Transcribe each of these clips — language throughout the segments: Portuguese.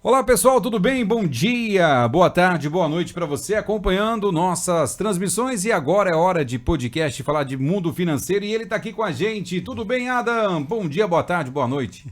Olá pessoal, tudo bem? Bom dia, boa tarde, boa noite para você acompanhando nossas transmissões e agora é hora de podcast falar de mundo financeiro e ele está aqui com a gente. Tudo bem, Adam? Bom dia, boa tarde, boa noite.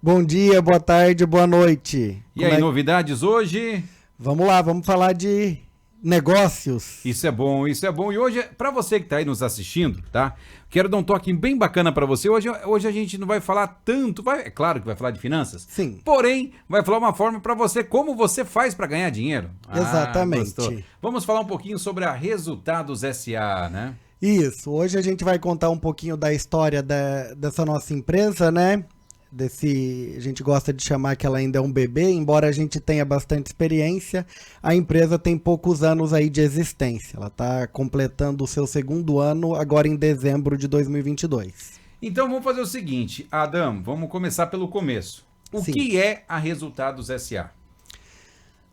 Bom dia, boa tarde, boa noite. E aí, novidades hoje? Vamos lá, vamos falar de negócios. Isso é bom, isso é bom. E hoje, para você que está aí nos assistindo, tá? Quero dar um toque bem bacana para você. Hoje a gente não vai falar tanto, é claro que vai falar de finanças. Sim. Porém, vai falar uma forma para você, como você faz para ganhar dinheiro. Exatamente. Gostou. Vamos falar um pouquinho sobre a Resultados SA, né? Isso, hoje a gente vai contar um pouquinho da história dessa nossa empresa, né? A gente gosta de chamar que ela ainda é um bebê, embora a gente tenha bastante experiência, a empresa tem poucos anos aí de existência. Ela está completando o seu segundo ano agora em dezembro de 2022. Então vamos fazer o seguinte, Adam, vamos começar pelo começo. O Sim. que é a Resultados SA?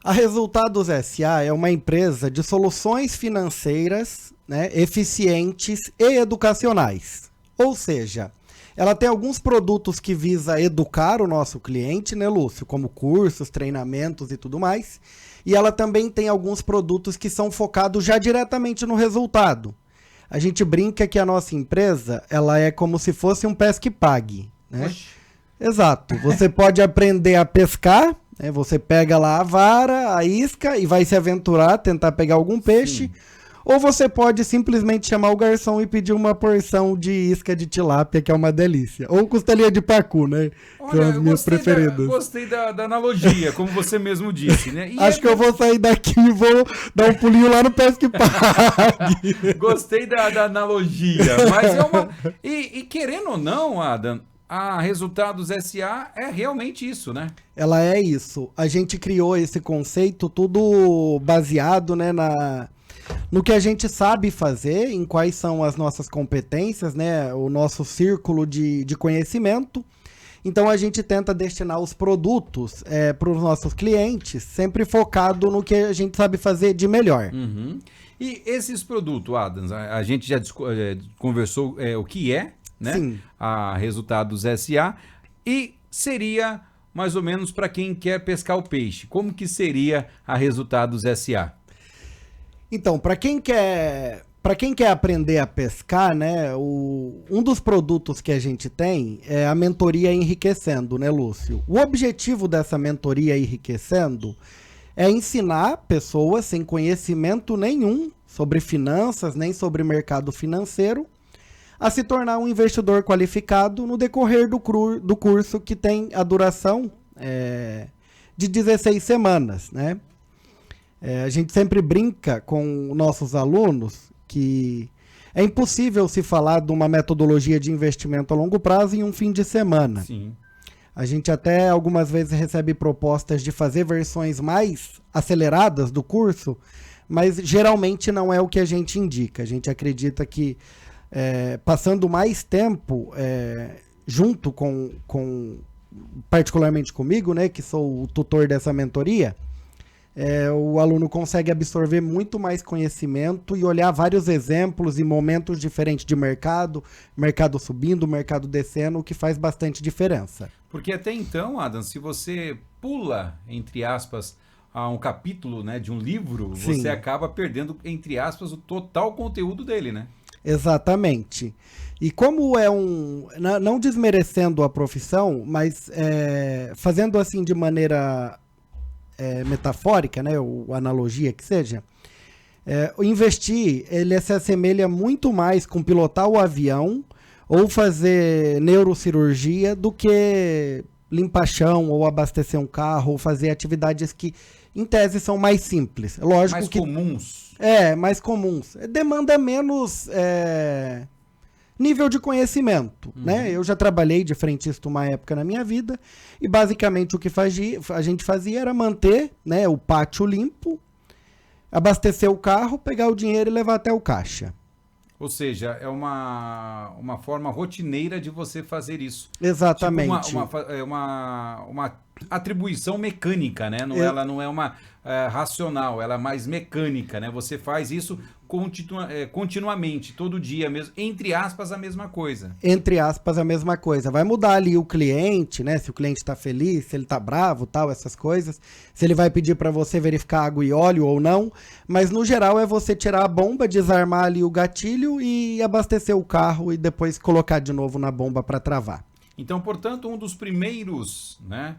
A Resultados SA é uma empresa de soluções financeiras, né, eficientes e educacionais. Ou seja, ela tem alguns produtos que visa educar o nosso cliente, né, Lúcio? Como cursos, treinamentos e tudo mais. E ela também tem alguns produtos que são focados já diretamente no resultado. A gente brinca que a nossa empresa, ela é como se fosse um pesque pague, né? Oxi. Exato. Você pode aprender a pescar, né? Você pega lá a vara, a isca e vai se aventurar, tentar pegar algum peixe. Sim. Ou você pode simplesmente chamar o garçom e pedir uma porção de isca de tilápia, que é uma delícia. Ou costelinha de pacu, né? Olha, São as minhas preferidas. Gostei da analogia, como você mesmo disse, né? E Acho que eu vou sair daqui e vou dar um pulinho lá no Pesque Pague. Gostei da analogia, mas é uma... E querendo ou não, Adam, a Resultados SA é realmente isso, né? Ela é isso. A gente criou esse conceito tudo baseado, né, no que a gente sabe fazer, em quais são as nossas competências, né? O nosso círculo de conhecimento. Então a gente tenta destinar os produtos para os nossos clientes, sempre focado no que a gente sabe fazer de melhor. Uhum. E esses produtos, Adams, a gente já conversou o que é, né? Sim. A Resultados SA e seria mais ou menos para quem quer pescar o peixe. Como que seria a Resultados SA? Então, para quem quer aprender a pescar, né, um dos produtos que a gente tem é a mentoria Enriquecendo, né, Lúcio? O objetivo dessa mentoria Enriquecendo é ensinar pessoas sem conhecimento nenhum sobre finanças, nem sobre mercado financeiro, a se tornar um investidor qualificado no decorrer do curso, que tem a duração de 16 semanas, né? A gente sempre brinca com nossos alunos que é impossível se falar de uma metodologia de investimento a longo prazo em um fim de semana. Sim. A gente até algumas vezes recebe propostas de fazer versões mais aceleradas do curso, mas geralmente não é o que a gente indica. A gente acredita que passando mais tempo junto particularmente comigo, né, que sou o tutor dessa mentoria, o aluno consegue absorver muito mais conhecimento e olhar vários exemplos e momentos diferentes de mercado subindo, mercado descendo, o que faz bastante diferença. Porque até então, Adam, se você pula, entre aspas, a um capítulo, né, de um livro, Sim. Você acaba perdendo, entre aspas, o total conteúdo dele, né? Exatamente. E como não desmerecendo a profissão, mas fazendo assim de maneira metafórica, né, ou analogia que seja, o investir, ele se assemelha muito mais com pilotar o avião ou fazer neurocirurgia do que limpar chão ou abastecer um carro ou fazer atividades que, em tese, são mais simples. Lógico mais que comuns. mais comuns. Demanda menos nível de conhecimento, né? Eu já trabalhei de frentista uma época na minha vida e basicamente o que a gente fazia era manter, né, o pátio limpo, abastecer o carro, pegar o dinheiro e levar até o caixa. Ou seja, é uma forma rotineira de você fazer isso. Exatamente. Tipo uma atribuição mecânica, né? Ela não é uma racional, ela é mais mecânica, né? Você faz isso continuamente, todo dia mesmo, entre aspas, a mesma coisa. Entre aspas, a mesma coisa. Vai mudar ali o cliente, né? Se o cliente tá feliz, se ele tá bravo, tal, essas coisas. Se ele vai pedir para você verificar água e óleo ou não. Mas, no geral, é você tirar a bomba, desarmar ali o gatilho e abastecer o carro e depois colocar de novo na bomba para travar. Então, portanto, um dos primeiros, né,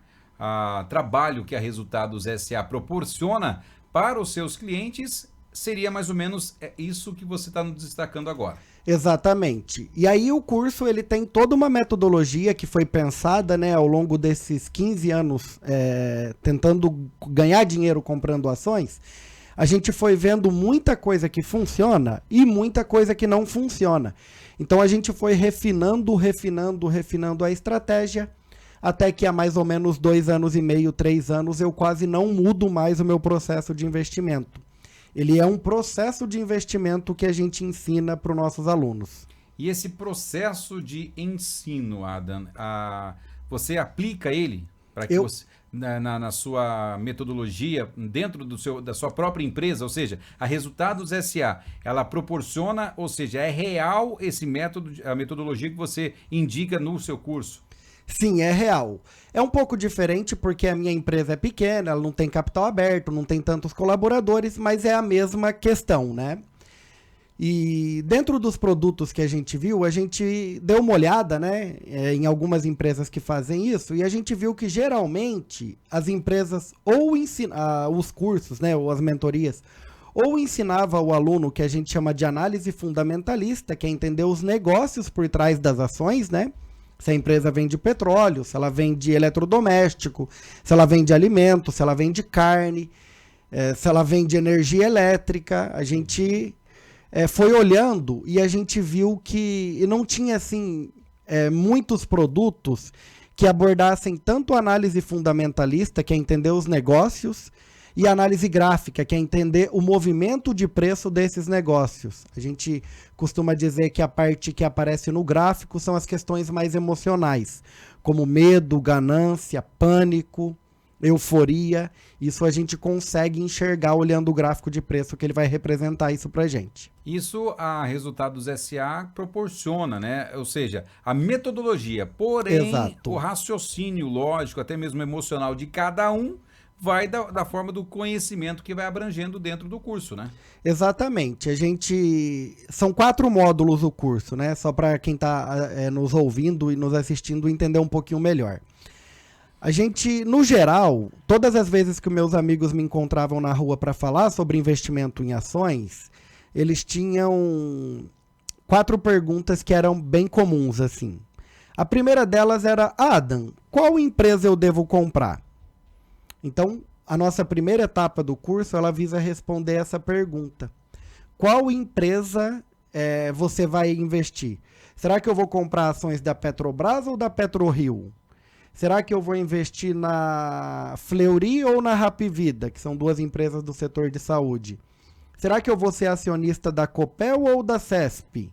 trabalho que a Resultados SA proporciona para os seus clientes seria mais ou menos isso que você está nos destacando agora. Exatamente. E aí o curso ele tem toda uma metodologia que foi pensada, né, ao longo desses 15 anos tentando ganhar dinheiro comprando ações. A gente foi vendo muita coisa que funciona e muita coisa que não funciona. Então a gente foi refinando a estratégia, até que há mais ou menos 2 anos e meio, 3 anos, eu quase não mudo mais o meu processo de investimento. Ele é um processo de investimento que a gente ensina para os nossos alunos. E esse processo de ensino, Adam, você aplica ele para que você, na sua metodologia, dentro da sua própria empresa, ou seja, a Resultados SA, ela proporciona, ou seja, é real esse método, a metodologia que você indica no seu curso? Sim, é real. É um pouco diferente porque a minha empresa é pequena, ela não tem capital aberto, não tem tantos colaboradores, mas é a mesma questão, né? E dentro dos produtos que a gente viu, a gente deu uma olhada, né, em algumas empresas que fazem isso, e a gente viu que geralmente as empresas ou os cursos, né, ou as mentorias, ou ensinava o aluno que a gente chama de análise fundamentalista, que é entender os negócios por trás das ações, né? Se a empresa vende petróleo, se ela vende eletrodoméstico, se ela vende alimento, se ela vende carne, se ela vende energia elétrica. A gente foi olhando e a gente viu que não tinha assim muitos produtos que abordassem tanto a análise fundamentalista, que é entender os negócios, e a análise gráfica, que é entender o movimento de preço desses negócios. A gente costuma dizer que a parte que aparece no gráfico são as questões mais emocionais, como medo, ganância, pânico, euforia. Isso a gente consegue enxergar olhando o gráfico de preço, que ele vai representar isso pra gente. Isso a Resultados SA proporciona, né? Ou seja, a metodologia, porém, Exato. O raciocínio lógico, até mesmo emocional de cada um, vai da forma do conhecimento que vai abrangendo dentro do curso, né? Exatamente. São 4 módulos o curso, né? Só para quem está nos ouvindo e nos assistindo entender um pouquinho melhor. A gente, no geral, todas as vezes que meus amigos me encontravam na rua para falar sobre investimento em ações, eles tinham 4 perguntas que eram bem comuns, assim. A primeira delas era: Adam, qual empresa eu devo comprar? Então, a nossa primeira etapa do curso, ela visa responder essa pergunta. Qual empresa você vai investir? Será que eu vou comprar ações da Petrobras ou da PetroRio? Será que eu vou investir na Fleury ou na Hapvida, que são 2 empresas do setor de saúde? Será que eu vou ser acionista da Copel ou da CESP?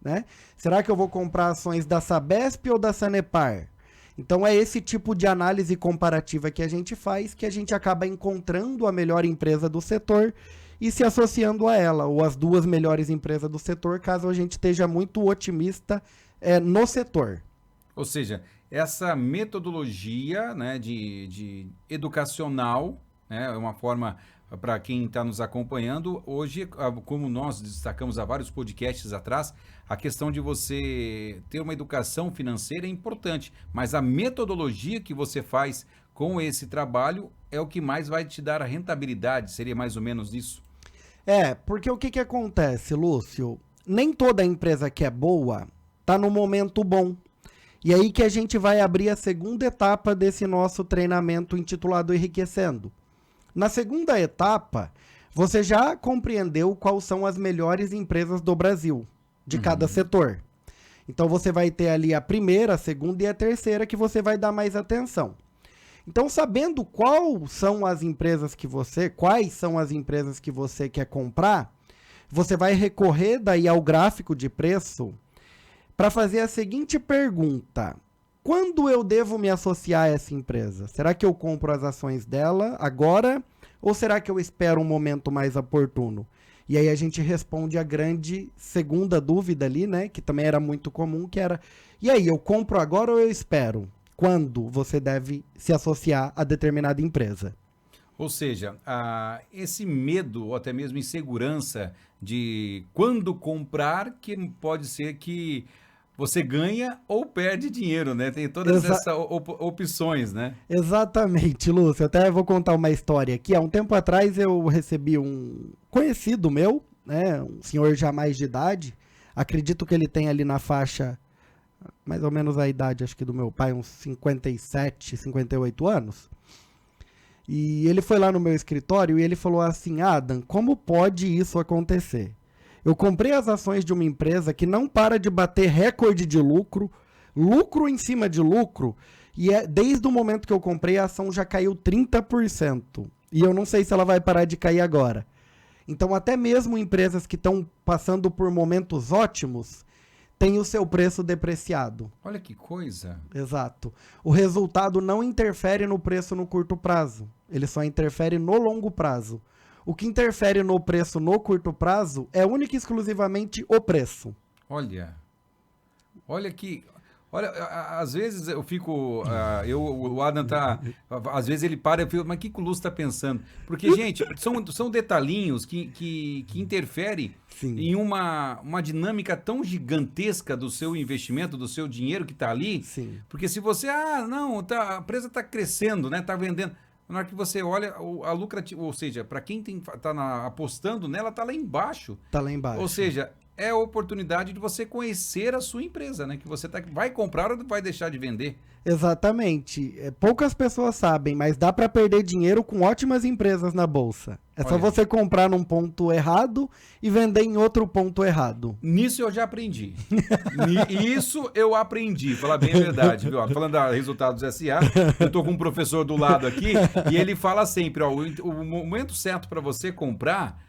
Né? Será que eu vou comprar ações da Sabesp ou da Sanepar? Então é esse tipo de análise comparativa que a gente faz, que a gente acaba encontrando a melhor empresa do setor e se associando a ela, ou as 2 melhores empresas do setor, caso a gente esteja muito otimista no setor. Ou seja, essa metodologia, né, de educacional, né, é uma forma para quem está nos acompanhando. Hoje, como nós destacamos há vários podcasts atrás, a questão de você ter uma educação financeira é importante, mas a metodologia que você faz com esse trabalho é o que mais vai te dar a rentabilidade, seria mais ou menos isso? Porque o que acontece, Lúcio? Nem toda empresa que é boa está no momento bom. E aí que a gente vai abrir a segunda etapa desse nosso treinamento intitulado Enriquecendo. Na segunda etapa, você já compreendeu quais são as melhores empresas do Brasil, de cada setor. Então você vai ter ali a primeira, a segunda e a terceira que você vai dar mais atenção. Então, sabendo quais são as empresas que você quer comprar, você vai recorrer daí ao gráfico de preço para fazer a seguinte pergunta: quando eu devo me associar a essa empresa? Será que eu compro as ações dela agora? Ou será que eu espero um momento mais oportuno? E aí a gente responde a grande segunda dúvida ali, né? Que também era muito comum, que era, e aí, eu compro agora ou eu espero? Quando você deve se associar a determinada empresa? Ou seja, esse medo ou até mesmo insegurança de quando comprar, que pode ser que você ganha ou perde dinheiro, né? Tem todas essas opções, né? Exatamente, Lúcio. Até vou contar uma história aqui. Há um tempo atrás eu recebi um conhecido meu, né? Um senhor já mais de idade. Acredito que ele tem ali na faixa, mais ou menos a idade, acho que do meu pai, uns 57, 58 anos. E ele foi lá no meu escritório e ele falou assim: Adam, como pode isso acontecer? Eu comprei as ações de uma empresa que não para de bater recorde de lucro, lucro em cima de lucro, e desde o momento que eu comprei a ação já caiu 30%. E eu não sei se ela vai parar de cair agora. Então até mesmo empresas que estão passando por momentos ótimos têm o seu preço depreciado. Olha que coisa. Exato. O resultado não interfere no preço no curto prazo. Ele só interfere no longo prazo. O que interfere no preço no curto prazo é única e exclusivamente o preço. Olha que... Olha, às vezes eu fico... o Adam tá... Às vezes ele para e eu fico, mas o que o Lúcio tá pensando? Porque, gente, são detalhinhos que interferem Sim. em uma dinâmica tão gigantesca do seu investimento, do seu dinheiro que está ali. Sim. Porque se você... não, a empresa está crescendo, né? Está vendendo. Na hora que você olha a lucrativa... Ou seja, para quem está apostando nela, está lá embaixo. Está lá embaixo. Ou seja... É a oportunidade de você conhecer a sua empresa, né? Que você vai comprar ou vai deixar de vender. Exatamente. Poucas pessoas sabem, mas dá para perder dinheiro com ótimas empresas na bolsa. É só você comprar num ponto errado e vender em outro ponto errado. Nisso eu já aprendi. Isso eu aprendi, falar bem a verdade, viu? Falando da Resultados SA, eu tô com um professor do lado aqui e ele fala sempre, o momento certo para você comprar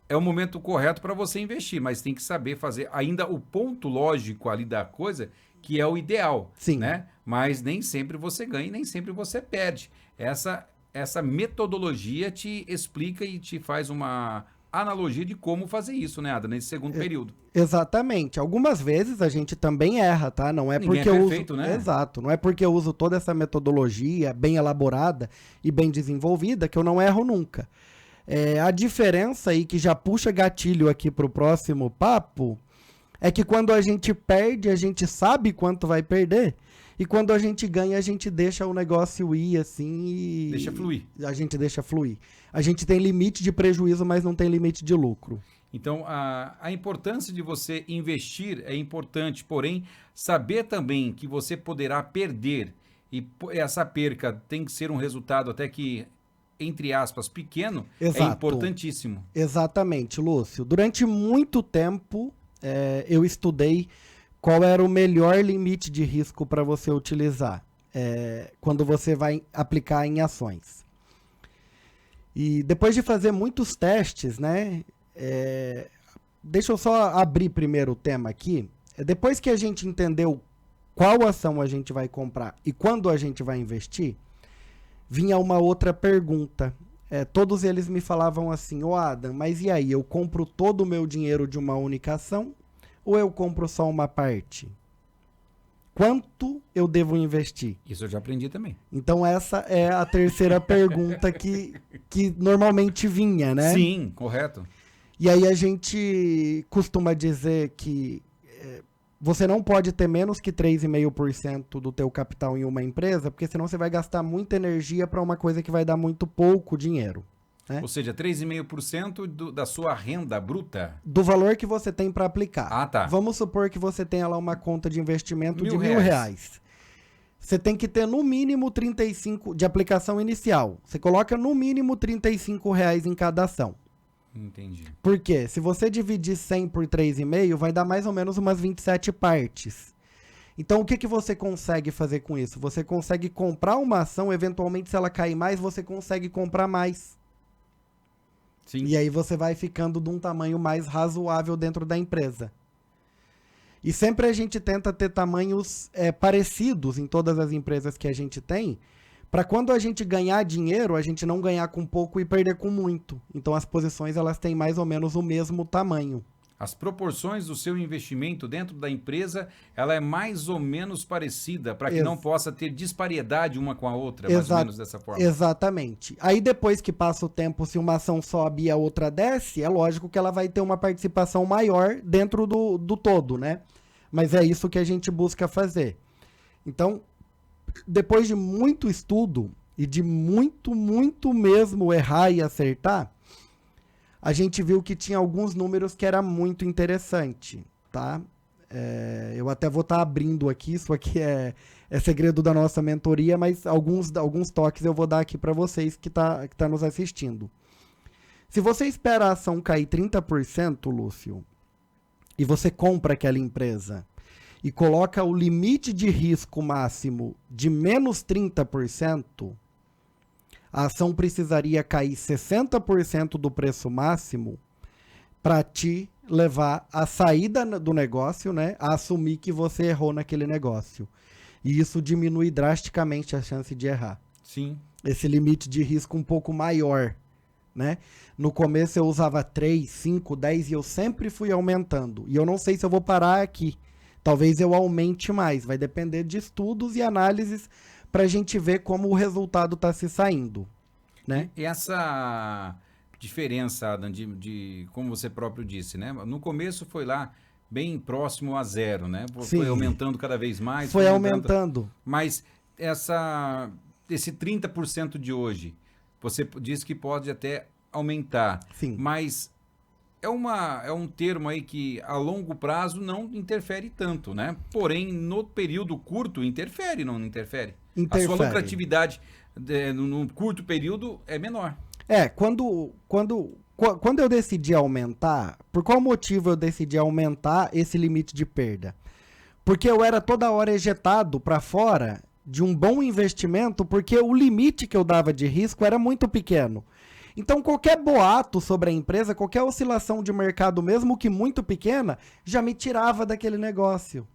é o momento correto para você investir, mas tem que saber fazer ainda o ponto lógico ali da coisa, que é o ideal. Sim. Né? Mas nem sempre você ganha e nem sempre você perde. Essa metodologia te explica e te faz uma analogia de como fazer isso, né, Ada, nesse segundo período. Exatamente. Algumas vezes a gente também erra, tá? Não é Ninguém porque é eu perfeito, uso, né? Exato. Não é porque eu uso toda essa metodologia bem elaborada e bem desenvolvida que eu não erro nunca. A diferença aí que já puxa gatilho aqui pro próximo papo é que quando a gente perde, a gente sabe quanto vai perder, e quando a gente ganha, a gente deixa o negócio ir assim e... Deixa fluir. A gente deixa fluir. A gente tem limite de prejuízo, mas não tem limite de lucro. Então, a importância de você investir é importante, porém, saber também que você poderá perder, e essa perca tem que ser um resultado até que... entre aspas, pequeno, Exato. É importantíssimo. Exatamente, Lúcio. Durante muito tempo, eu estudei qual era o melhor limite de risco para você utilizar quando você vai aplicar em ações. E depois de fazer muitos testes, né? Deixa eu só abrir primeiro o tema aqui. Depois que a gente entendeu qual ação a gente vai comprar e quando a gente vai investir, vinha uma outra pergunta. Todos eles me falavam assim: Adam, mas e aí, eu compro todo o meu dinheiro de uma única ação ou eu compro só uma parte? Quanto eu devo investir? Isso eu já aprendi também. Então essa é a terceira pergunta que normalmente vinha, né? Sim, correto. E aí a gente costuma dizer que você não pode ter menos que 3,5% do teu capital em uma empresa, porque senão você vai gastar muita energia para uma coisa que vai dar muito pouco dinheiro. Né? Ou seja, 3,5% da sua renda bruta. Do valor que você tem para aplicar. Ah, tá. Vamos supor que você tenha lá uma conta de investimento de R$1.000. Você tem que ter no mínimo 35 de aplicação inicial. Você coloca no mínimo R$35 em cada ação. Entendi. Por quê? Se você dividir 100 por 3,5, vai dar mais ou menos umas 27 partes. Então, o que você consegue fazer com isso? Você consegue comprar uma ação, eventualmente, se ela cair mais, você consegue comprar mais. Sim. E aí você vai ficando de um tamanho mais razoável dentro da empresa. E sempre a gente tenta ter tamanhos parecidos em todas as empresas que a gente tem, para quando a gente ganhar dinheiro, a gente não ganhar com pouco e perder com muito. Então as posições elas têm mais ou menos o mesmo tamanho. As proporções do seu investimento dentro da empresa, ela é mais ou menos parecida, para que não possa ter disparidade uma com a outra, mais ou menos dessa forma. Exatamente. Aí depois que passa o tempo, se uma ação sobe e a outra desce, é lógico que ela vai ter uma participação maior dentro do todo, né? Mas é isso que a gente busca fazer. Então, depois de muito estudo e de muito mesmo errar e acertar, a gente viu que tinha alguns números que era muito interessante, tá? Eu até vou estar abrindo aqui, isso aqui é segredo da nossa mentoria, mas alguns toques eu vou dar aqui para vocês que tá nos assistindo. Se você espera a ação cair 30%, Lúcio, e você compra aquela empresa e coloca o limite de risco máximo de menos 30%, a ação precisaria cair 60% do preço máximo para te levar à saída do negócio, né? A assumir que você errou naquele negócio. E isso diminui drasticamente a chance de errar. Sim. Esse limite de risco um pouco maior, né? No começo eu usava 3, 5, 10 e eu sempre fui aumentando. E eu não sei se eu vou parar aqui. Talvez eu aumente mais. Vai depender de estudos e análises para a gente ver como o resultado está se saindo, né? E essa diferença, Adam, de como você próprio disse, né? No começo foi lá bem próximo a zero, né? Foi aumentando cada vez mais. Foi aumentando. Mas esse 30% de hoje, você disse que pode até aumentar. Sim. Mas é um termo aí que a longo prazo não interfere tanto, né? Porém, no período curto, interfere, não interfere? A sua lucratividade no curto período é menor. Quando eu decidi aumentar, por qual motivo eu decidi aumentar esse limite de perda? Porque eu era toda hora ejetado para fora de um bom investimento, porque o limite que eu dava de risco era muito pequeno. Então, qualquer boato sobre a empresa, qualquer oscilação de mercado, mesmo que muito pequena, já me tirava daquele negócio.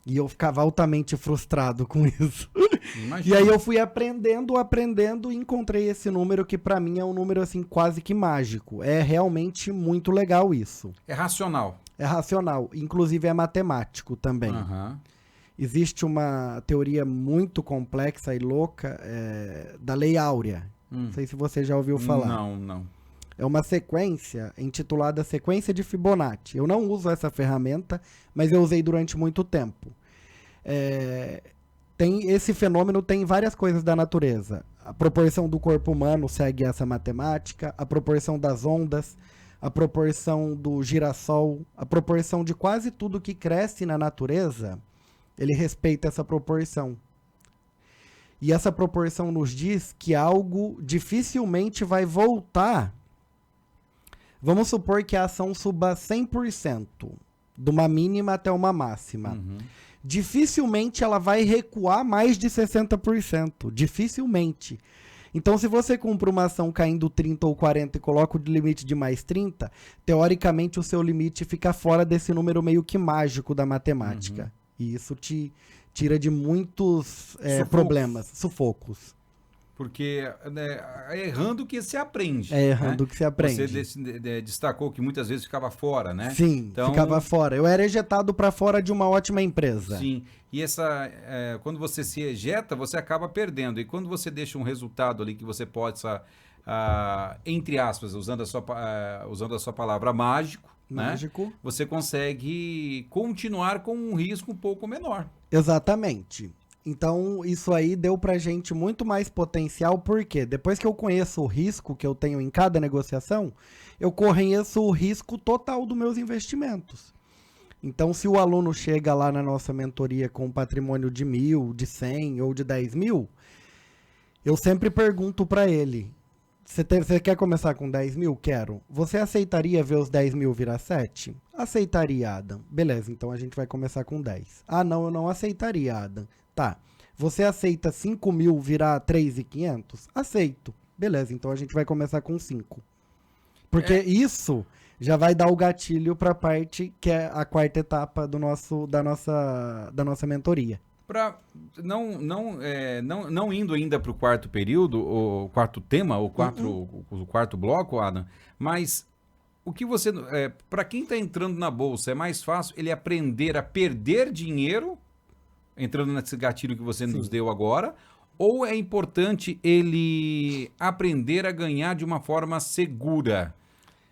E eu ficava altamente frustrado com isso. Imagina. E aí eu fui aprendendo e encontrei esse número que para mim é um número assim quase que mágico. É realmente muito legal isso. É racional. É racional. Inclusive é matemático também. Uhum. Existe uma teoria muito complexa e louca da Lei Áurea. Não sei se você já ouviu falar. Não. É uma sequência intitulada Sequência de Fibonacci. Eu não uso essa ferramenta, mas eu usei durante muito tempo. Esse fenômeno tem várias coisas da natureza. A proporção do corpo humano segue essa matemática, a proporção das ondas, a proporção do girassol, a proporção de quase tudo que cresce na natureza, ele respeita essa proporção. E essa proporção nos diz que algo dificilmente vai voltar. Vamos supor que a ação suba 100%, de uma mínima até uma máxima. Uhum. Dificilmente ela vai recuar mais de 60%. Dificilmente. Então, se você compra uma ação caindo 30 ou 40 e coloca o limite de mais 30, teoricamente o seu limite fica fora desse número meio que mágico da matemática. Uhum. E isso te tira de muitos problemas, sufocos. Porque é errando que se aprende. É errando que se aprende. Você destacou que muitas vezes ficava fora, né? Sim, então, ficava fora. Eu era ejetado para fora de uma ótima empresa. Sim, e quando você se ejeta, você acaba perdendo. E quando você deixa um resultado ali que você possa, entre aspas, usando a sua palavra, mágico, né? Você consegue continuar com um risco um pouco menor. Exatamente. Então, isso aí deu pra gente muito mais potencial, porque depois que eu conheço o risco que eu tenho em cada negociação, eu conheço o risco total dos meus investimentos. Então, se o aluno chega lá na nossa mentoria com um patrimônio de 1.000, de 100 ou de 10 mil, eu sempre pergunto pra ele, você quer começar com 10 mil? Quero. Você aceitaria ver os 10 mil virar 7? Aceitaria, Adam. Beleza, então a gente vai começar com 10. Ah, não, eu não aceitaria, Adam. Tá. Você aceita 5 mil virar 3.500? Aceito. Beleza, então a gente vai começar com 5. Porque isso já vai dar o gatilho para a parte que é a quarta etapa da nossa mentoria. Não indo ainda para o quarto período, o quarto tema, o quarto bloco, Adam, mas o que você... para quem está entrando na bolsa, é mais fácil ele aprender a perder dinheiro, entrando nesse gatilho que você nos deu agora, ou é importante ele aprender a ganhar de uma forma segura?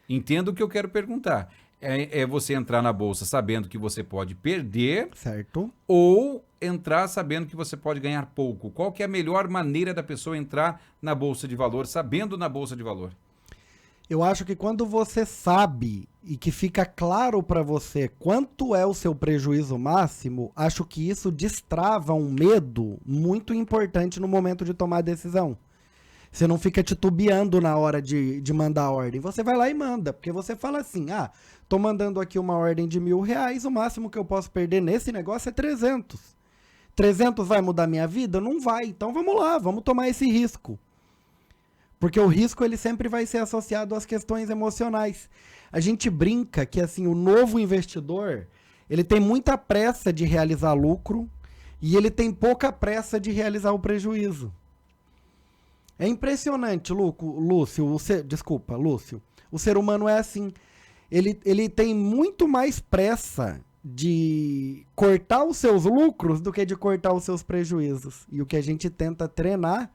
Entendo o que eu quero perguntar. É você entrar na bolsa sabendo que você pode perder, certo? Ou entrar sabendo que você pode ganhar pouco. Qual que é a melhor maneira da pessoa entrar na bolsa de valor, sabendo na bolsa de valor? Eu acho que quando você sabe e que fica claro para você quanto é o seu prejuízo máximo, acho que isso destrava um medo muito importante no momento de tomar a decisão. Você não fica titubeando na hora de mandar a ordem. Você vai lá e manda, porque você fala assim, tô mandando aqui uma ordem de R$1.000, o máximo que eu posso perder nesse negócio é 300. 300 vai mudar minha vida? Não vai. Então vamos lá, vamos tomar esse risco. Porque o risco ele sempre vai ser associado às questões emocionais. A gente brinca que assim, o novo investidor, ele tem muita pressa de realizar lucro e ele tem pouca pressa de realizar o prejuízo. É impressionante, Lúcio. O ser humano é assim. Ele tem muito mais pressa de cortar os seus lucros do que de cortar os seus prejuízos. E o que a gente tenta treinar,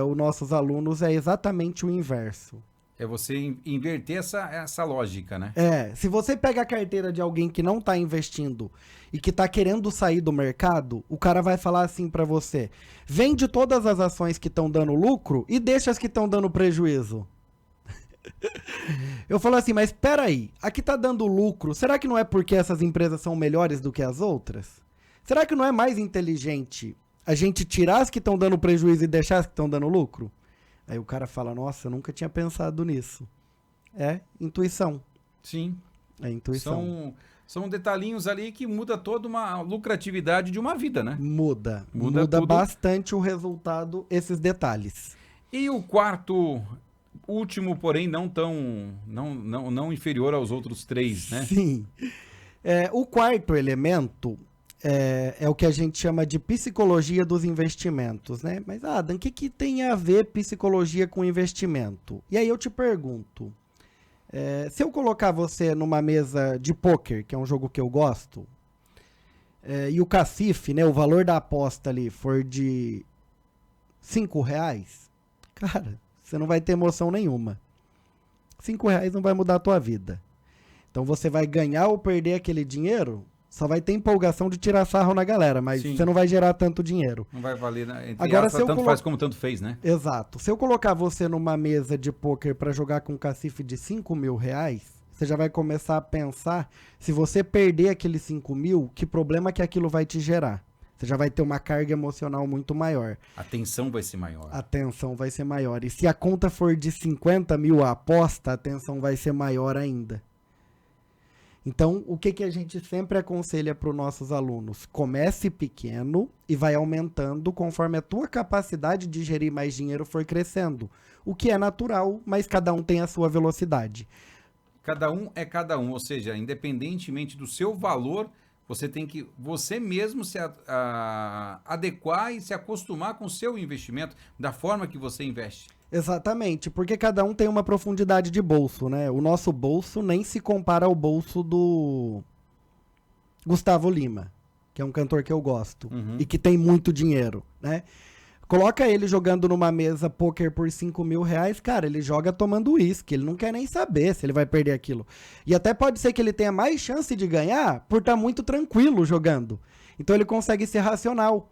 os nossos alunos, é exatamente o inverso. É você inverter essa lógica, né? Se você pega a carteira de alguém que não está investindo e que está querendo sair do mercado, o cara vai falar assim para você: vende todas as ações que estão dando lucro e deixa as que estão dando prejuízo. Eu falo assim, mas espera aí, aqui tá dando lucro, será que não é porque essas empresas são melhores do que as outras? Será que não é mais inteligente a gente tirar as que estão dando prejuízo e deixar as que estão dando lucro? Aí o cara fala, nossa, eu nunca tinha pensado nisso. É intuição. Sim. É intuição. São detalhinhos ali que muda toda uma lucratividade de uma vida, né? Muda tudo. Bastante o resultado, esses detalhes. E o quarto, último, porém não inferior aos outros três, né? Sim. O quarto elemento é o que a gente chama de psicologia dos investimentos, né? Mas, Adam, o que tem a ver psicologia com investimento? E aí eu te pergunto, se eu colocar você numa mesa de pôquer, que é um jogo que eu gosto, e o cacife, né, o valor da aposta ali for de R$5, cara, você não vai ter emoção nenhuma. R$5 não vai mudar a tua vida. Então você vai ganhar ou perder aquele dinheiro, só vai ter empolgação de tirar sarro na galera, mas Sim. Você não vai gerar tanto dinheiro. Não vai valer, né? Agora, se eu tanto faz como tanto fez, né? Exato. Se eu colocar você numa mesa de pôquer para jogar com um cacife de R$5.000, você já vai começar a pensar, se você perder aqueles 5.000, que problema que aquilo vai te gerar. Você já vai ter uma carga emocional muito maior. A tensão vai ser maior. A tensão vai ser maior. E se a conta for de 50.000 a aposta, a tensão vai ser maior ainda. Então, o que a gente sempre aconselha para os nossos alunos? Comece pequeno e vai aumentando conforme a tua capacidade de gerir mais dinheiro for crescendo. O que é natural, mas cada um tem a sua velocidade. Cada um é cada um, ou seja, independentemente do seu valor, você tem que, você mesmo se adequar e se acostumar com o seu investimento, da forma que você investe. Exatamente, porque cada um tem uma profundidade de bolso, né? O nosso bolso nem se compara ao bolso do Gustavo Lima, que é um cantor que eu gosto e que tem muito dinheiro, né? Coloca ele jogando numa mesa pôquer por R$5.000, cara, ele joga tomando uísque, ele não quer nem saber se ele vai perder aquilo. E até pode ser que ele tenha mais chance de ganhar por estar muito tranquilo jogando. Então ele consegue ser racional.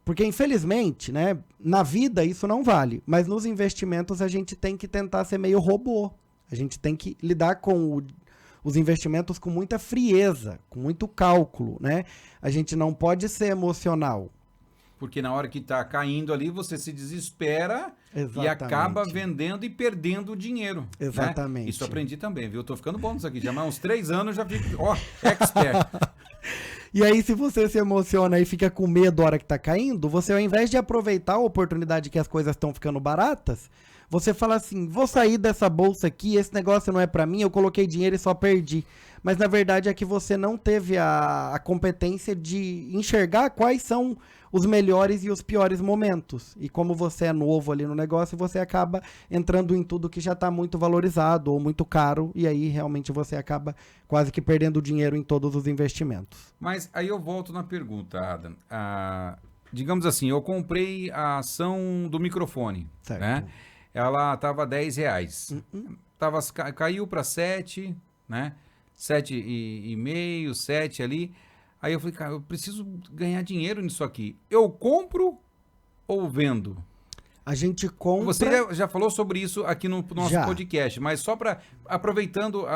Porque, infelizmente, né, na vida isso não vale, mas nos investimentos a gente tem que tentar ser meio robô. A gente tem que lidar com os investimentos com muita frieza, com muito cálculo, né? A gente não pode ser emocional. Porque na hora que está caindo ali, você se desespera Exatamente. E acaba vendendo e perdendo o dinheiro. Exatamente. Né? Isso eu aprendi também, viu? Eu tô ficando bom nisso aqui. Já há uns 3 anos já fico, expert. E aí, se você se emociona e fica com medo a hora que tá caindo, você, ao invés de aproveitar a oportunidade que as coisas estão ficando baratas, você fala assim, vou sair dessa bolsa aqui, esse negócio não é pra mim, eu coloquei dinheiro e só perdi. Mas, na verdade, é que você não teve a competência de enxergar quais são os melhores e os piores momentos. E como você é novo ali no negócio, você acaba entrando em tudo que já está muito valorizado ou muito caro, e aí realmente você acaba quase que perdendo dinheiro em todos os investimentos. Mas aí eu volto na pergunta, Adam. Digamos assim, eu comprei a ação do microfone, Certo. né? Ela estava R$10. Caiu para 7, né? 7,5, 7 ali. Aí eu falei, cara, eu preciso ganhar dinheiro nisso aqui. Eu compro ou vendo? A gente compra... Você já falou sobre isso aqui no nosso podcast, mas só para aproveitando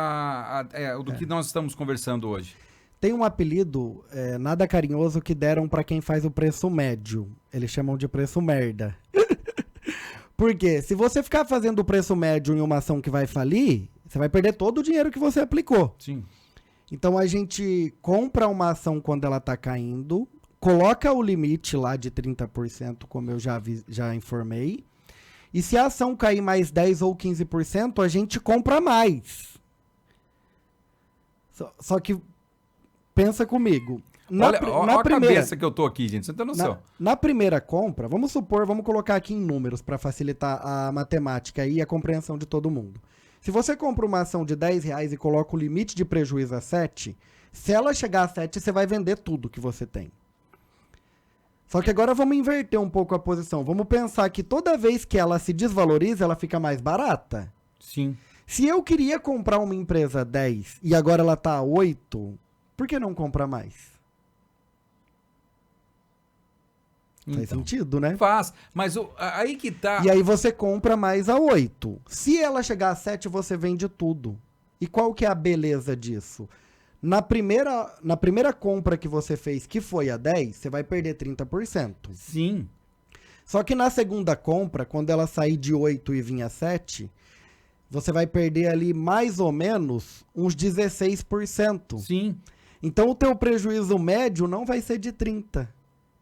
do que nós estamos conversando hoje. Tem um apelido nada carinhoso que deram para quem faz o preço médio. Eles chamam de preço merda. Por quê? Se você ficar fazendo o preço médio em uma ação que vai falir, você vai perder todo o dinheiro que você aplicou. Sim. Então a gente compra uma ação quando ela está caindo, coloca o limite lá de 30%, como eu já informei, e se a ação cair mais 10% ou 15%, a gente compra mais. Só que, pensa comigo. Olha a cabeça que eu tô aqui, gente, você não tem noção. Na primeira compra, vamos colocar aqui em números para facilitar a matemática e a compreensão de todo mundo. Se você compra uma ação de R$10 e coloca o limite de prejuízo a 7, se ela chegar a 7, você vai vender tudo que você tem. Só que agora vamos inverter um pouco a posição. Vamos pensar que toda vez que ela se desvaloriza, ela fica mais barata. Sim. Se eu queria comprar uma empresa a 10 e agora ela está a 8, por que não comprar mais? Faz sentido, né? Faz, mas aí que tá... E aí você compra mais a 8. Se ela chegar a 7, você vende tudo. E qual que é a beleza disso? Na primeira compra que você fez, que foi a 10, você vai perder 30%. Sim. Só que na segunda compra, quando ela sair de 8 e vir a 7, você vai perder ali mais ou menos uns 16%. Sim. Então o teu prejuízo médio não vai ser de 30%.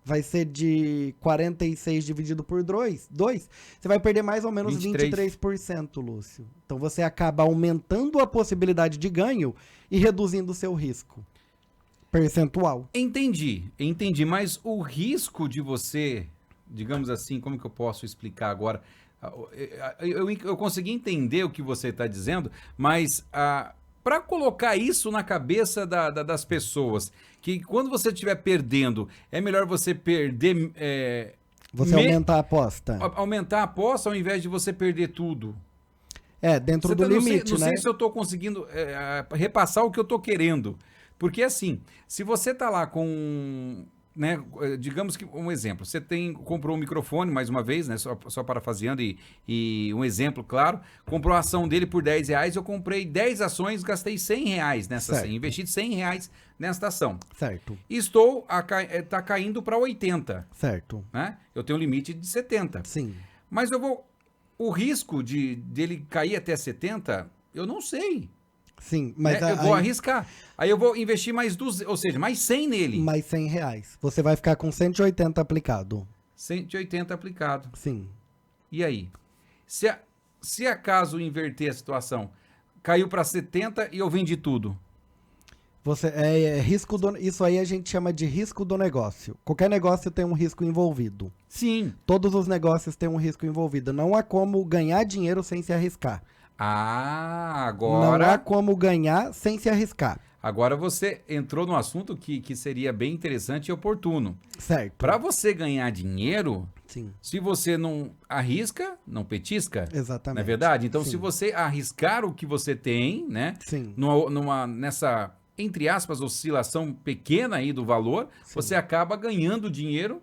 Vai ser de 46 dividido por 2. Você vai perder mais ou menos 23%, Lúcio. Então você acaba aumentando a possibilidade de ganho e reduzindo o seu risco percentual. Entendi. Mas o risco de você, digamos assim, como que eu posso explicar agora? Eu consegui entender o que você está dizendo, mas para colocar isso na cabeça das pessoas, que quando você estiver perdendo, é melhor você perder... aumentar a aposta. Aumentar a aposta ao invés de você perder tudo. Dentro do limite, não né? sei se eu estou conseguindo repassar o que eu estou querendo. Porque assim, se você está lá com... Né, digamos que um exemplo, você comprou um microfone, mais uma vez, né, só parafraseando e um exemplo claro, comprou a ação dele por R$10, eu comprei 10 ações, gastei R$100 nessa ação, investi R$100 nesta ação. Certo. Tá caindo para 80. Certo. Né? Eu tenho um limite de 70. Sim. Mas o risco dele cair até 70, eu não sei. Sim, mas eu vou arriscar. Aí eu vou investir mais 200, ou seja, mais 100 nele. Mais R$100. Você vai ficar com 180 aplicado. 180 aplicado. Sim. E aí? Se acaso inverter a situação, caiu para 70 e eu vendi tudo. Risco isso aí a gente chama de risco do negócio. Qualquer negócio tem um risco envolvido. Sim. Todos os negócios têm um risco envolvido. Não há como ganhar dinheiro sem se arriscar. Agora... Não há como ganhar sem se arriscar. Agora você entrou num assunto que seria bem interessante e oportuno. Certo. Para você ganhar dinheiro, sim, se você não arrisca, não petisca. Exatamente. Não é verdade? Então, sim, se você arriscar o que você tem, né? Sim. Nessa, entre aspas, oscilação pequena aí do valor, sim, você acaba ganhando dinheiro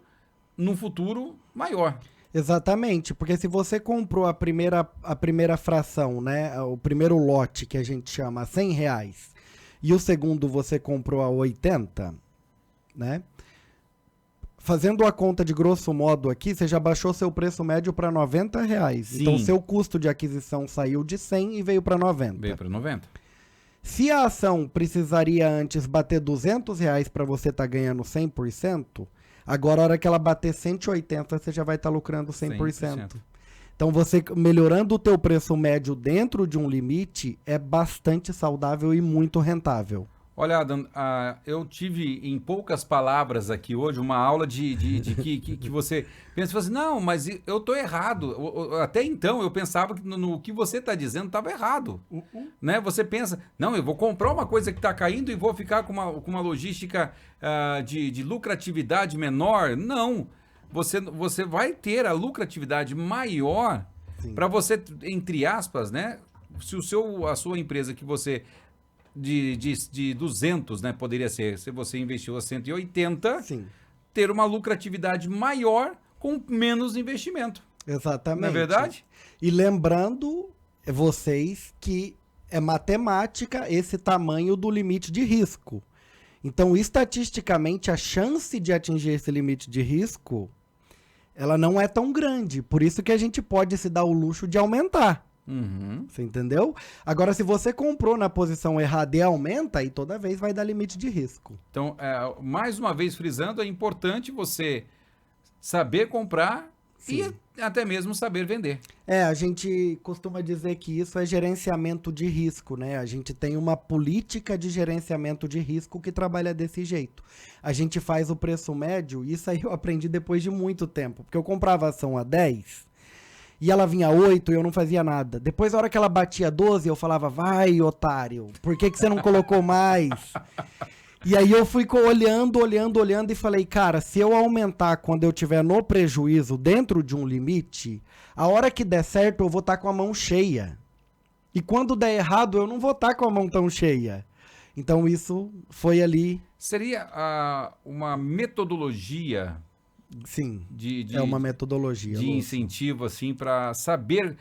num futuro maior. Exatamente, porque se você comprou a primeira fração, né, o primeiro lote que a gente chama a R$100, e o segundo você comprou a 80, né, fazendo a conta de grosso modo aqui, você já baixou seu preço médio para R$90. Sim. Então seu custo de aquisição saiu de 100 e veio para 90. Veio para 90. Se a ação precisaria antes bater R$ 200 para você estar ganhando 100%, agora a hora que ela bater 180, você já vai estar lucrando 100%. Então você melhorando o teu preço médio dentro de um limite é bastante saudável e muito rentável. Olha, Adam, eu tive em poucas palavras aqui hoje uma aula de que você pensa assim, não, mas eu estou errado. Até então eu pensava que no que você está dizendo estava errado. Né? Você pensa, não, eu vou comprar uma coisa que está caindo e vou ficar com uma logística de lucratividade menor. Não, você vai ter a lucratividade maior para você, entre aspas, né? Se a sua empresa que você... De 200, né? Poderia ser, se você investiu a 180, Sim. ter uma lucratividade maior com menos investimento. Exatamente. Não é verdade? E lembrando vocês que é matemática esse tamanho do limite de risco. Então, estatisticamente, a chance de atingir esse limite de risco, ela não é tão grande. Por isso que a gente pode se dar o luxo de aumentar. Você entendeu? Agora, se você comprou na posição errada e aumenta, aí toda vez vai dar limite de risco. Então, mais uma vez frisando, é importante você saber comprar e até mesmo saber vender. A gente costuma dizer que isso é gerenciamento de risco, né? A gente tem uma política de gerenciamento de risco que trabalha desse jeito. A gente faz o preço médio, e isso aí eu aprendi depois de muito tempo, porque eu comprava ação a 10... E ela vinha 8 e eu não fazia nada. Depois, a hora que ela batia 12, eu falava, vai, otário, por que você não colocou mais? E aí eu fui olhando e falei, cara, se eu aumentar quando eu tiver no prejuízo dentro de um limite, a hora que der certo eu vou estar com a mão cheia. E quando der errado, eu não vou estar com a mão tão cheia. Então isso foi ali... Seria uma metodologia... Sim, é uma metodologia. De incentivo, assim, para saber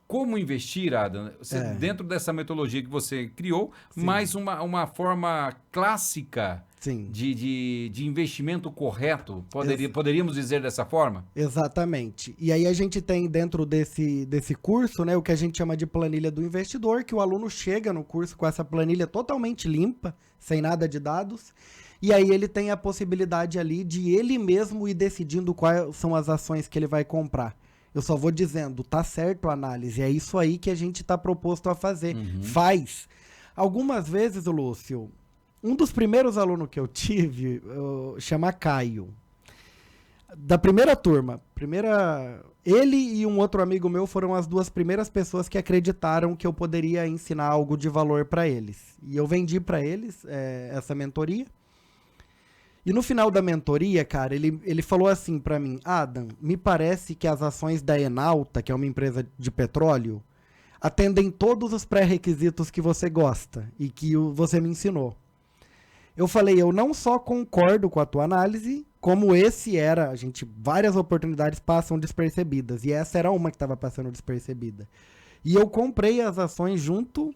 como investir, Adam. Dentro dessa metodologia que você criou, mas uma forma clássica de investimento correto, poderíamos dizer dessa forma? Exatamente. E aí a gente tem dentro desse curso, né, o que a gente chama de planilha do investidor, que o aluno chega no curso com essa planilha totalmente limpa, sem nada de dados. E aí ele tem a possibilidade ali de ele mesmo ir decidindo quais são as ações que ele vai comprar. Eu só vou dizendo, tá certo a análise, é isso aí que a gente está proposto a fazer. Faz. Algumas vezes, Lúcio, um dos primeiros alunos que eu tive, chama Caio. Da primeira turma, ele e um outro amigo meu foram as duas primeiras pessoas que acreditaram que eu poderia ensinar algo de valor para eles. E eu vendi para eles essa mentoria. E no final da mentoria, cara, ele falou assim pra mim, Adam, me parece que as ações da Enalta, que é uma empresa de petróleo, atendem todos os pré-requisitos que você gosta e que você me ensinou. Eu falei, eu não só concordo com a tua análise, como várias oportunidades passam despercebidas, e essa era uma que estava passando despercebida. E eu comprei as ações junto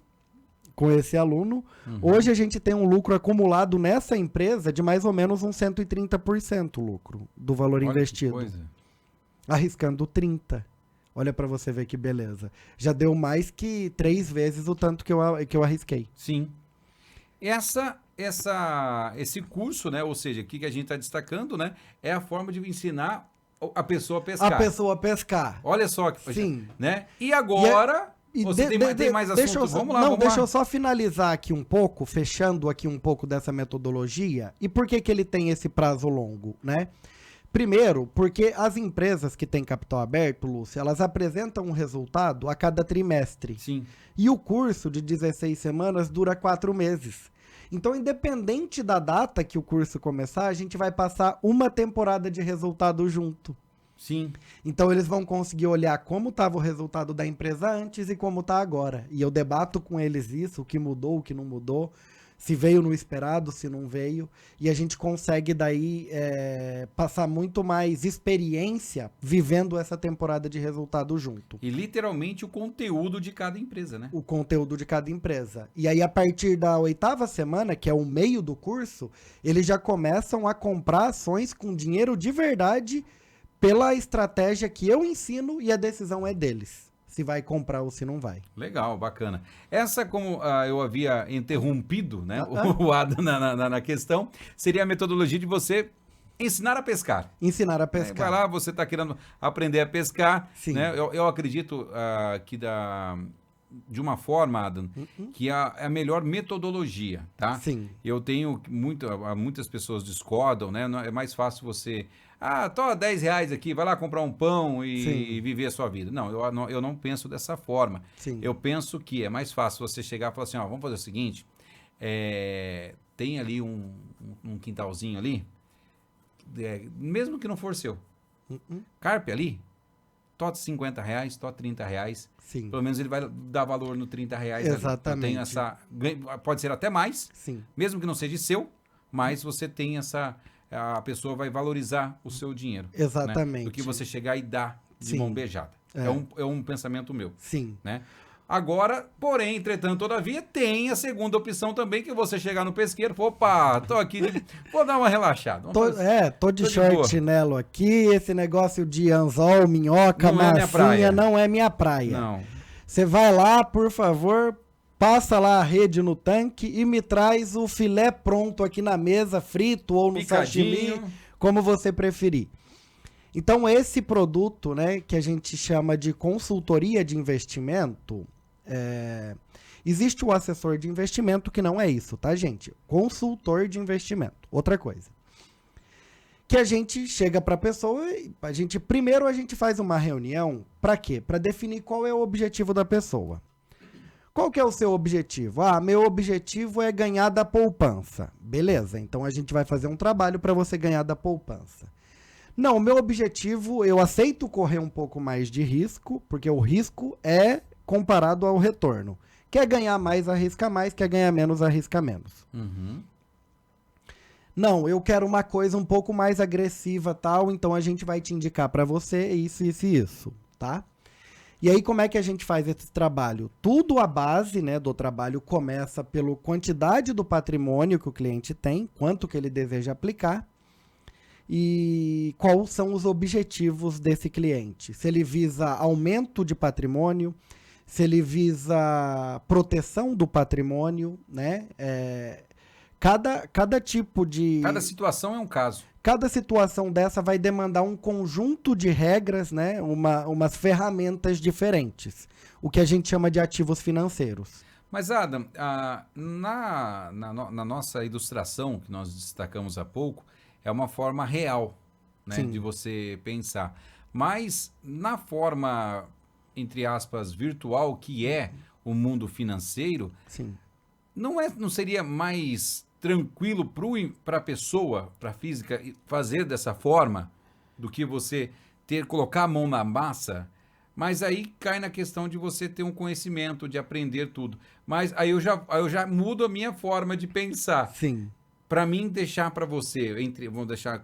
com esse aluno. Hoje a gente tem um lucro acumulado nessa empresa de mais ou menos uns 130% lucro do valor investido. Que coisa. Arriscando 30%. Olha para você ver que beleza. Já deu mais que 3 vezes o tanto que eu arrisquei. Sim. Esse curso, né? Ou seja, aqui que a gente está destacando, né? É a forma de ensinar a pessoa a pescar. A pessoa a pescar. Olha só que... Sim. Né? E agora... Você tem mais assuntos? Vamos lá. Deixa eu só finalizar aqui um pouco, fechando aqui um pouco dessa metodologia. E por que ele tem esse prazo longo, né? Primeiro, porque as empresas que têm capital aberto, Lúcio, elas apresentam um resultado a cada trimestre. Sim. E o curso de 16 semanas dura 4 meses. Então, independente da data que o curso começar, a gente vai passar uma temporada de resultado junto. Sim. Então eles vão conseguir olhar como estava o resultado da empresa antes e como está agora. E eu debato com eles isso, o que mudou, o que não mudou, se veio no esperado, se não veio. E a gente consegue daí passar muito mais experiência vivendo essa temporada de resultado junto. E literalmente o conteúdo de cada empresa, né? O conteúdo de cada empresa. E aí a partir da 8ª semana, que é o meio do curso, eles já começam a comprar ações com dinheiro de verdade pela estratégia que eu ensino e a decisão é deles. se vai comprar ou se não vai. Legal, bacana. Essa, como eu havia interrompido, né, o Adam na questão, seria a metodologia de você ensinar a pescar. Ensinar a Vai pescar. lá, você está querendo aprender a pescar. Sim. Né? Eu acredito que de uma forma, Adam, que é a melhor metodologia, tá? Sim. Eu tenho muitas pessoas discordam, né? É mais fácil você... toma R$10 aqui, vai lá comprar um pão e Sim. viver a sua vida. Não, eu não penso dessa forma. Sim. Eu penso que é mais fácil você chegar e falar assim, ó, vamos fazer o seguinte, tem ali um quintalzinho ali, mesmo que não for seu, carpe ali, tot R$50, tot R$30, Sim. pelo menos ele vai dar valor no R$30. Exatamente. Pode ser até mais, Sim. mesmo que não seja seu, mas você tem a pessoa vai valorizar o seu dinheiro. Exatamente. Né? Do que você chegar e dar de mão beijada. É um pensamento meu. Sim. Né? Agora, porém, entretanto, todavia, tem a segunda opção também, que você chegar no pesqueiro, opa, tô aqui, vou dar uma relaxada. Tô de short chinelo aqui, esse negócio de anzol, minhoca, massinha, não é minha praia. Não. Você vai lá, por favor, passa lá a rede no tanque e me traz o filé pronto aqui na mesa, frito ou no sashimi, como você preferir. Então, esse produto, né, que a gente chama de consultoria de investimento, existe o assessor de investimento que não é isso, tá, gente? Consultor de investimento, outra coisa. Que a gente chega para a pessoa e primeiro a gente faz uma reunião, para quê? Para definir qual é o objetivo da pessoa. Qual que é o seu objetivo? Meu objetivo é ganhar da poupança. Beleza, então a gente vai fazer um trabalho para você ganhar da poupança. Não, meu objetivo, eu aceito correr um pouco mais de risco, porque o risco é comparado ao retorno. Quer ganhar mais, arrisca mais. Quer ganhar menos, arrisca menos. Uhum. Não, eu quero uma coisa um pouco mais agressiva, tal, então a gente vai te indicar para você isso, isso e isso, tá? E aí, como é que a gente faz esse trabalho? Tudo a base, né, do trabalho começa pela quantidade do patrimônio que o cliente tem, quanto que ele deseja aplicar, e quais são os objetivos desse cliente. Se ele visa aumento de patrimônio, se ele visa proteção do patrimônio, né? Cada tipo de... Cada situação é um caso. Cada situação dessa vai demandar um conjunto de regras, né? Umas ferramentas diferentes. O que a gente chama de ativos financeiros. Mas, Adam, na nossa ilustração, que nós destacamos há pouco, é uma forma real, né, de você pensar. Mas na forma, entre aspas, virtual, que é o mundo financeiro, Sim. Não seria mais tranquilo para a pessoa, para a física, fazer dessa forma, do que você colocar a mão na massa? Mas aí cai na questão de você ter um conhecimento, de aprender tudo. Mas aí eu já mudo a minha forma de pensar. Sim. Para mim, deixar para você, vamos deixar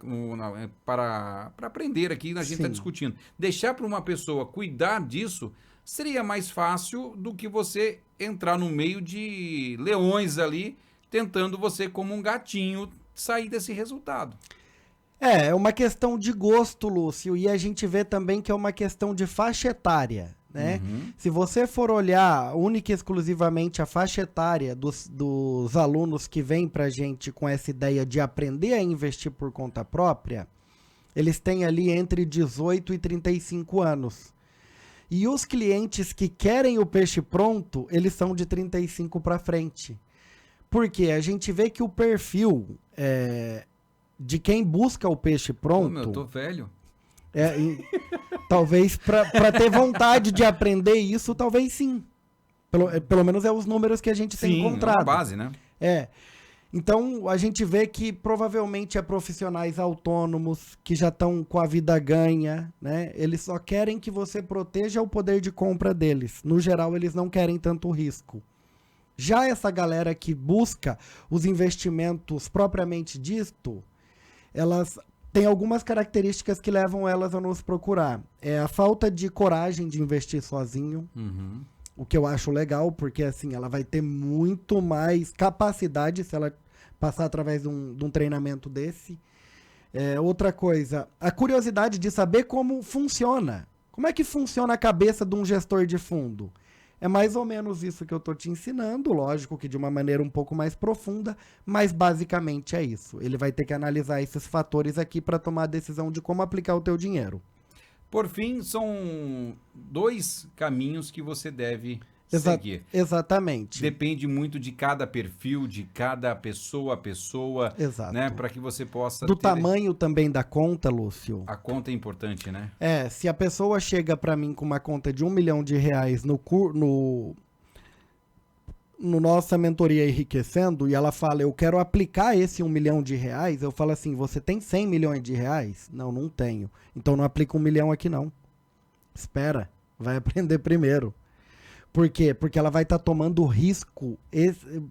para aprender aqui, a gente está discutindo. Deixar para uma pessoa cuidar disso seria mais fácil do que você entrar no meio de leões ali, tentando você, como um gatinho, sair desse resultado. É uma questão de gosto, Lúcio, e a gente vê também que é uma questão de faixa etária, né? Uhum. Se você for olhar única e exclusivamente a faixa etária dos alunos que vêm pra gente com essa ideia de aprender a investir por conta própria, eles têm ali entre 18 e 35 anos. E os clientes que querem o peixe pronto, eles são de 35 para frente. Porque a gente vê que o perfil de quem busca o peixe pronto... Eu tô velho. Talvez para ter vontade de aprender isso, talvez sim. Pelo menos é os números que a gente tem encontrado. É uma base, né? Então, a gente vê que provavelmente é profissionais autônomos que já estão com a vida ganha, né? Eles só querem que você proteja o poder de compra deles. No geral, eles não querem tanto risco. Já essa galera que busca os investimentos propriamente dito, elas têm algumas características que levam elas a nos procurar. É a falta de coragem de investir sozinho. Uhum. O que eu acho legal, porque assim, ela vai ter muito mais capacidade se ela passar através de um treinamento desse. Outra coisa, a curiosidade de saber como funciona, Como é que funciona a cabeça de um gestor de fundo? É mais ou menos isso que eu estou te ensinando, lógico que de uma maneira um pouco mais profunda, mas basicamente é isso. Ele vai ter que analisar esses fatores aqui para tomar a decisão de como aplicar o teu dinheiro. Por fim, são 2 caminhos que você deve seguir. Exatamente. Depende muito de cada perfil, de cada pessoa a pessoa, Exato. né? Para que você possa do tamanho também da conta, Lúcio. A conta é importante, né? Se a pessoa chega para mim com uma conta de R$1 milhão no nossa mentoria Enriquecendo, e ela fala, eu quero aplicar esse R$1 milhão, eu falo assim, você tem 100 milhões de reais? Não, não tenho. Então não aplica 1 milhão aqui não. Espera, vai aprender primeiro. Por quê? Porque ela vai estar tomando risco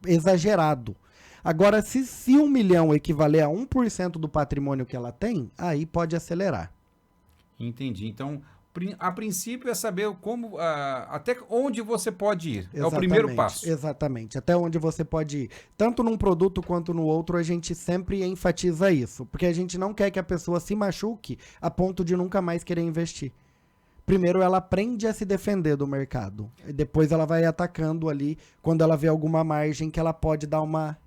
exagerado. Agora, se 1 milhão equivaler a 1% do patrimônio que ela tem, aí pode acelerar. Entendi. Então, a princípio é saber como, até onde você pode ir. Exatamente, é o primeiro passo. Exatamente. Até onde você pode ir. Tanto num produto quanto no outro, a gente sempre enfatiza isso. Porque a gente não quer que a pessoa se machuque a ponto de nunca mais querer investir. Primeiro ela aprende a se defender do mercado. E depois ela vai atacando ali quando ela vê alguma margem que ela pode dar uma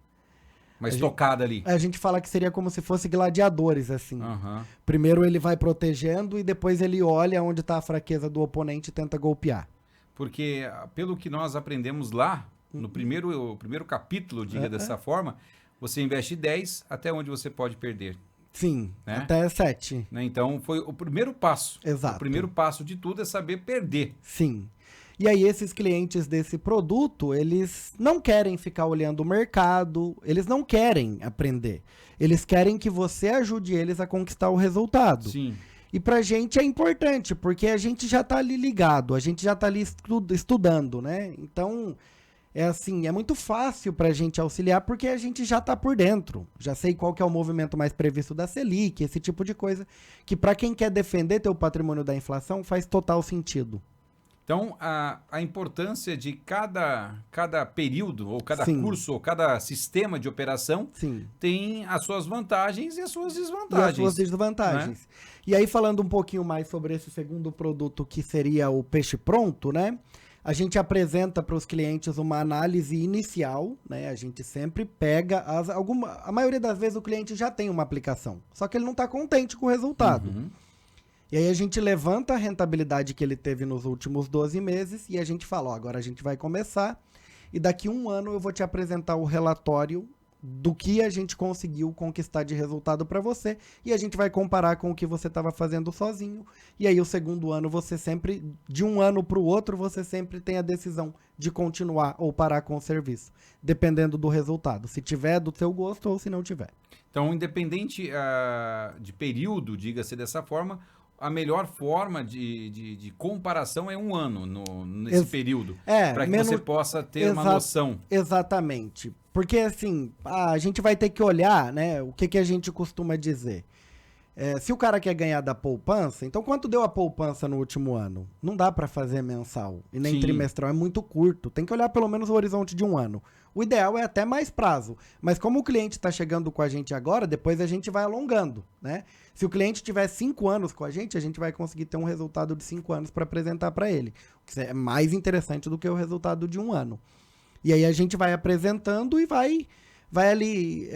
estocada ali. A gente fala que seria como se fosse gladiadores, assim. Uhum. Primeiro ele vai protegendo e depois ele olha onde está a fraqueza do oponente e tenta golpear. Porque, pelo que nós aprendemos lá, no primeiro capítulo, diga dessa forma, você investe 10 até onde você pode perder. Sim, né? Até 7. Né? Então, foi o primeiro passo. Exato. O primeiro passo de tudo é saber perder. Sim. E aí esses clientes desse produto, eles não querem ficar olhando o mercado, eles não querem aprender. Eles querem que você ajude eles a conquistar o resultado. Sim. E pra gente é importante, porque a gente já tá ali ligado, a gente já tá ali estudando, né? Então, é assim, é muito fácil pra gente auxiliar, porque a gente já tá por dentro. Já sei qual que é o movimento mais previsto da Selic, esse tipo de coisa, que pra quem quer defender teu patrimônio da inflação, faz total sentido. Então, a importância de cada período, ou cada Sim. curso, ou cada sistema de operação, Sim. tem as suas vantagens e as suas desvantagens. E as suas desvantagens. Né? E aí, falando um pouquinho mais sobre esse segundo produto, que seria o peixe pronto, né? A gente apresenta para os clientes uma análise inicial, né? A gente sempre pega, a maioria das vezes o cliente já tem uma aplicação, só que ele não está contente com o resultado. Uhum. E aí a gente levanta a rentabilidade que ele teve nos últimos 12 meses e a gente fala, ó, agora a gente vai começar e daqui 1 ano eu vou te apresentar o relatório do que a gente conseguiu conquistar de resultado para você e a gente vai comparar com o que você estava fazendo sozinho. E aí o segundo ano você sempre, de 1 ano para o outro, você sempre tem a decisão de continuar ou parar com o serviço, dependendo do resultado, se tiver do seu gosto ou se não tiver. Então, independente de período, diga-se dessa forma, a melhor forma de comparação é 1 ano nesse período, para que você possa ter uma noção. Exatamente. Porque, assim, a gente vai ter que olhar, né, o que a gente costuma dizer. Se o cara quer ganhar da poupança, então quanto deu a poupança no último ano? Não dá para fazer mensal e nem trimestral, é muito curto. Tem que olhar pelo menos o horizonte de 1 ano. O ideal é até mais prazo, mas como o cliente está chegando com a gente agora, depois a gente vai alongando, né? Se o cliente tiver 5 anos com a gente vai conseguir ter um resultado de 5 anos para apresentar para ele, o que é mais interessante do que o resultado de 1 ano. E aí a gente vai apresentando e vai ali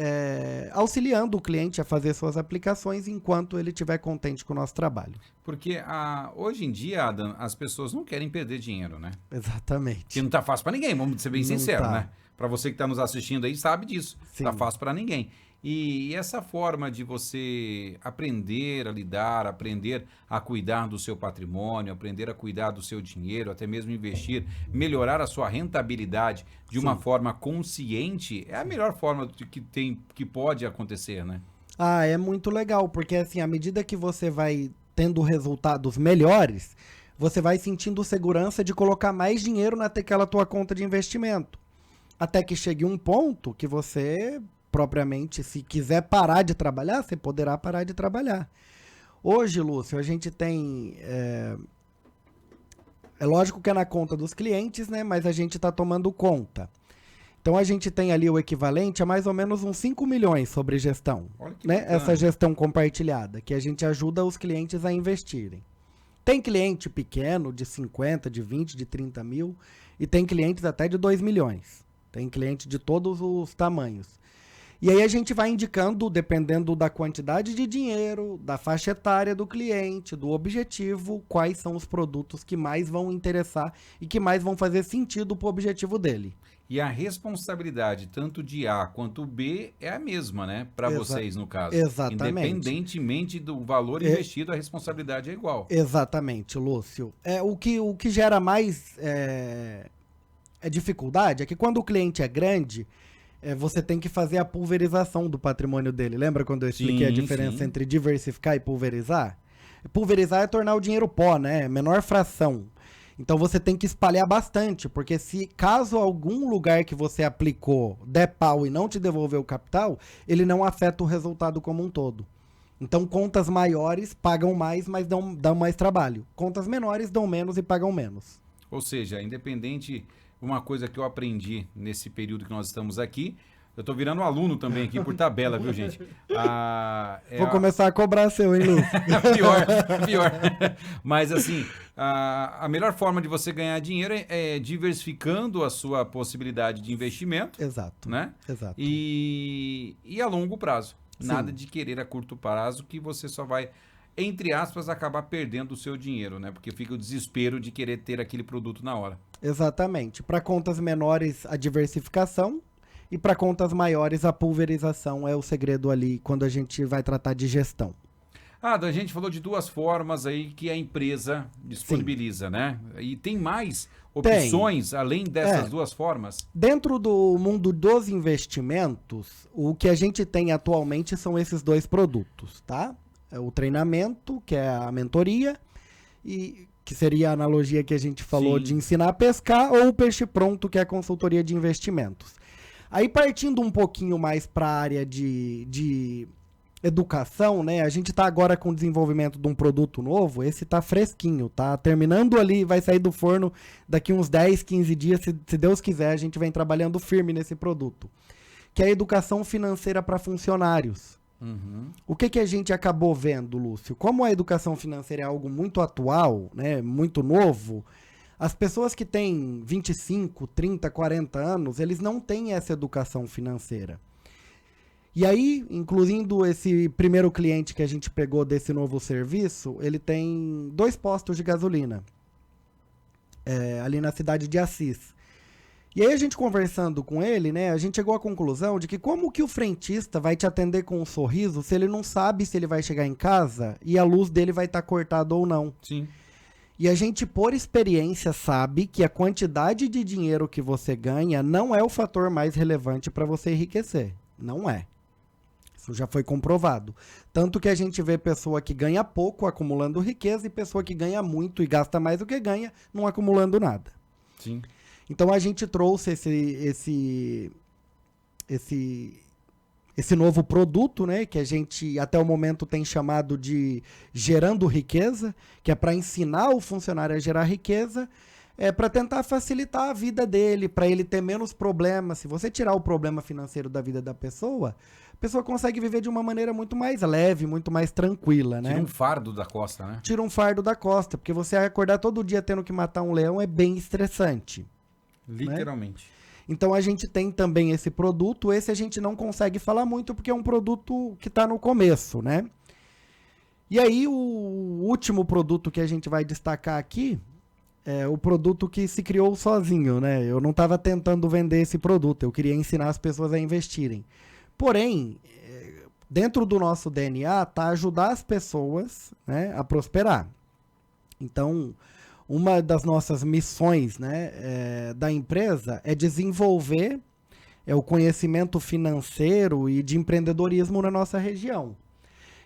auxiliando o cliente a fazer suas aplicações enquanto ele estiver contente com o nosso trabalho. Porque hoje em dia, Adam, as pessoas não querem perder dinheiro, né? Exatamente. Que não tá fácil para ninguém, vamos ser bem sinceros, né? Para você que está nos assistindo aí, sabe disso. Sim. Tá fácil para ninguém. E essa forma de você aprender a lidar, aprender a cuidar do seu patrimônio, aprender a cuidar do seu dinheiro, até mesmo investir, melhorar a sua rentabilidade de uma forma consciente, é a melhor forma que pode acontecer, né? É muito legal, porque assim, à medida que você vai tendo resultados melhores, você vai sentindo segurança de colocar mais dinheiro naquela tua conta de investimento. Até que chegue um ponto que você, propriamente, se quiser parar de trabalhar, você poderá parar de trabalhar. Hoje, Lúcio, a gente tem... É lógico que é na conta dos clientes, né? Mas a gente está tomando conta. Então, a gente tem ali o equivalente a mais ou menos uns 5 milhões sobre gestão. Olha que né? bacana. Essa gestão compartilhada, que a gente ajuda os clientes a investirem. Tem cliente pequeno de 50, de 20, de 30 mil e tem clientes até de 2 milhões. Tem cliente de todos os tamanhos. E aí a gente vai indicando, dependendo da quantidade de dinheiro, da faixa etária do cliente, do objetivo, quais são os produtos que mais vão interessar e que mais vão fazer sentido para o objetivo dele. E a responsabilidade, tanto de A quanto B, é a mesma, né? Para vocês, no caso. Exatamente. Independentemente do valor investido, a responsabilidade é igual. Exatamente, Lúcio. O que gera mais dificuldade é que quando o cliente é grande, você tem que fazer a pulverização do patrimônio dele. Lembra quando eu expliquei a diferença entre diversificar e pulverizar? Pulverizar é tornar o dinheiro pó, né? Menor fração. Então você tem que espalhar bastante, porque se caso algum lugar que você aplicou der pau e não te devolver o capital, ele não afeta o resultado como um todo. Então contas maiores pagam mais, mas dão mais trabalho. Contas menores dão menos e pagam menos. Ou seja, independente, uma coisa que eu aprendi nesse período que nós estamos aqui, eu tô virando aluno também aqui por tabela, viu, gente? Vou começar a cobrar seu, hein, Lu? Pior. Mas, assim, a melhor forma de você ganhar dinheiro é diversificando a sua possibilidade de investimento. Exato. Né? Exato. E a longo prazo. Sim. Nada de querer a curto prazo que você só vai, entre aspas, acabar perdendo o seu dinheiro, né? Porque fica o desespero de querer ter aquele produto na hora. Exatamente. Para contas menores, a diversificação. E para contas maiores, a pulverização é o segredo ali quando a gente vai tratar de gestão. A gente falou de duas formas aí que a empresa disponibiliza, Sim. né? E tem mais opções além dessas duas formas? Dentro do mundo dos investimentos, o que a gente tem atualmente são esses dois produtos, tá? O treinamento, que é a mentoria, e que seria a analogia que a gente falou Sim. de ensinar a pescar, ou o peixe pronto, que é a consultoria de investimentos. Aí partindo um pouquinho mais para a área de educação, né? A gente está agora com o desenvolvimento de um produto novo, esse tá fresquinho, tá terminando ali, vai sair do forno daqui uns 10, 15 dias, se Deus quiser, a gente vem trabalhando firme nesse produto, que é a educação financeira para funcionários. Uhum. O que a gente acabou vendo, Lúcio? Como a educação financeira é algo muito atual, né? Muito novo, as pessoas que têm 25, 30, 40 anos, eles não têm essa educação financeira. E aí, incluindo esse primeiro cliente que a gente pegou desse novo serviço, ele tem 2 postos de gasolina, ali na cidade de Assis. E aí a gente conversando com ele, né, a gente chegou à conclusão de que como que o frentista vai te atender com um sorriso se ele não sabe se ele vai chegar em casa e a luz dele vai estar cortada ou não. Sim. E a gente, por experiência, sabe que a quantidade de dinheiro que você ganha não é o fator mais relevante para você enriquecer. Não é. Isso já foi comprovado. Tanto que a gente vê pessoa que ganha pouco acumulando riqueza e pessoa que ganha muito e gasta mais do que ganha não acumulando nada. Sim. Então a gente trouxe esse novo produto, né, que a gente até o momento tem chamado de Gerando Riqueza, que é para ensinar o funcionário a gerar riqueza, para tentar facilitar a vida dele, para ele ter menos problemas. Se você tirar o problema financeiro da vida da pessoa, a pessoa consegue viver de uma maneira muito mais leve, muito mais tranquila, né? Tira um fardo da costa, né? Tira um fardo da costa, porque você acordar todo dia tendo que matar um leão é bem estressante. Literalmente. Né? Então a gente tem também esse produto, esse a gente não consegue falar muito porque é um produto que está no começo, né? E aí o último produto que a gente vai destacar aqui é o produto que se criou sozinho, né? Eu não estava tentando vender esse produto, eu queria ensinar as pessoas a investirem. Porém, dentro do nosso DNA tá ajudar as pessoas, né, a prosperar. Então, uma das nossas missões, né, da empresa é desenvolver o conhecimento financeiro e de empreendedorismo na nossa região.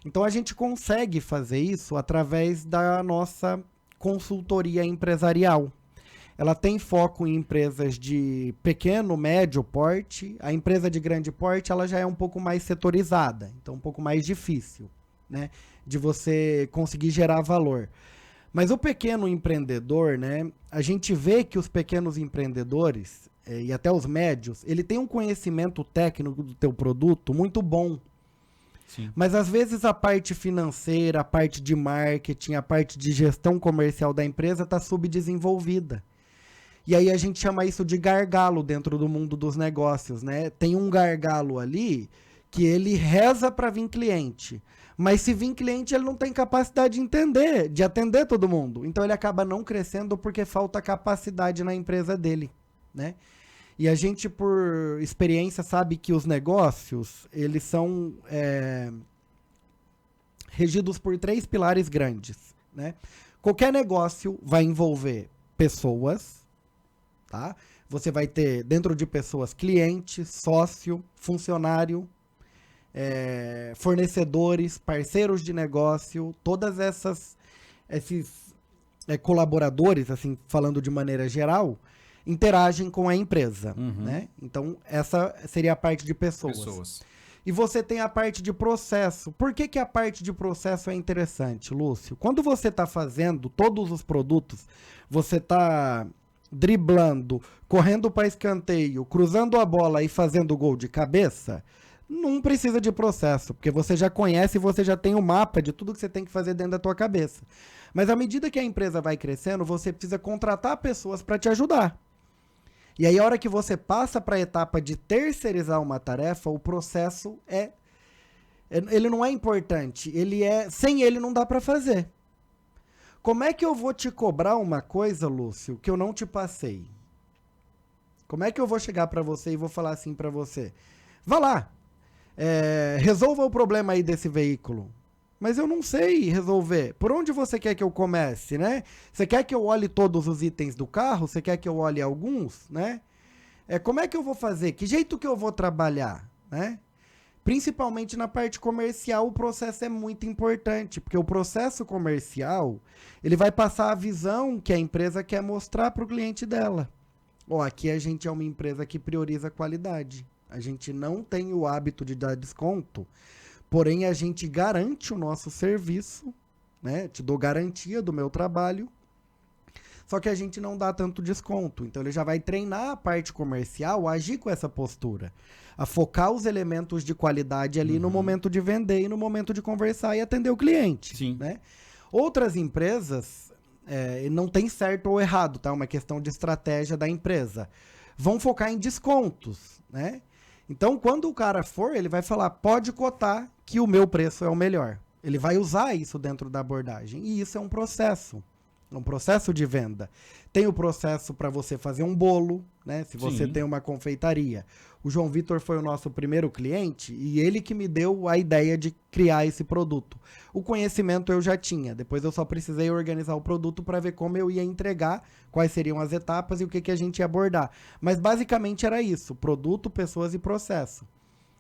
Então a gente consegue fazer isso através da nossa consultoria empresarial. Ela tem foco em empresas de pequeno, médio porte. A empresa de grande porte ela já é um pouco mais setorizada, então um pouco mais difícil, né, de você conseguir gerar valor. Mas o pequeno empreendedor, né, a gente vê que os pequenos empreendedores e até os médios, ele tem um conhecimento técnico do teu produto muito bom. Sim. Mas às vezes a parte financeira, a parte de marketing, a parte de gestão comercial da empresa está subdesenvolvida. E aí a gente chama isso de gargalo dentro do mundo dos negócios, né? Tem um gargalo ali que ele reza para vir cliente. Mas se vir cliente, ele não tem capacidade de entender, de atender todo mundo. Então ele acaba não crescendo porque falta capacidade na empresa dele, né? E a gente, por experiência, sabe que os negócios, eles são regidos por 3 pilares grandes, né? Qualquer negócio vai envolver pessoas, tá? Você vai ter, dentro de pessoas, cliente, sócio, funcionário, fornecedores, parceiros de negócio, todas esses colaboradores, assim, falando de maneira geral, interagem com a empresa, né? Então, essa seria a parte de pessoas. E você tem a parte de processo. Por que que a parte de processo é interessante, Lúcio? Quando você está fazendo todos os produtos, você está driblando, correndo para escanteio, cruzando a bola e fazendo gol de cabeça, não precisa de processo, porque você já conhece e você já tem o mapa de tudo que você tem que fazer dentro da tua cabeça. Mas à medida que a empresa vai crescendo, você precisa contratar pessoas para te ajudar. E aí, a hora que você passa para a etapa de terceirizar uma tarefa, o processo ele não é importante. Sem ele não dá para fazer. Como é que eu vou te cobrar uma coisa, Lúcio, que eu não te passei? Como é que eu vou chegar para você e vou falar assim para você? Vá lá, resolva o problema aí desse veículo. Mas eu não sei resolver. Por onde você quer que eu comece, né? Você quer que eu olhe todos os itens do carro? Você quer que eu olhe alguns, né? Como é que eu vou fazer? Que jeito que eu vou trabalhar, né? Principalmente na parte comercial, o processo é muito importante, porque o processo comercial, ele vai passar a visão que a empresa quer mostrar para o cliente dela. Aqui a gente é uma empresa que prioriza a qualidade. A gente não tem o hábito de dar desconto, porém a gente garante o nosso serviço, né? Te dou garantia do meu trabalho, só que a gente não dá tanto desconto. Então ele já vai treinar a parte comercial a agir com essa postura, a focar os elementos de qualidade ali no momento de vender e no momento de conversar e atender o cliente. Sim. Né? Outras empresas, não tem certo ou errado, tá? É uma questão de estratégia da empresa. Vão focar em descontos, né? Então, quando o cara for, ele vai falar, pode cotar que o meu preço é o melhor. Ele vai usar isso dentro da abordagem. E isso é um processo de venda. Tem o processo para você fazer um bolo, né? Se você tem uma confeitaria. O João Vitor foi o nosso primeiro cliente e ele que me deu a ideia de criar esse produto. O conhecimento eu já tinha, depois eu só precisei organizar o produto para ver como eu ia entregar, quais seriam as etapas e o que a gente ia abordar. Mas basicamente era isso, produto, pessoas e processo.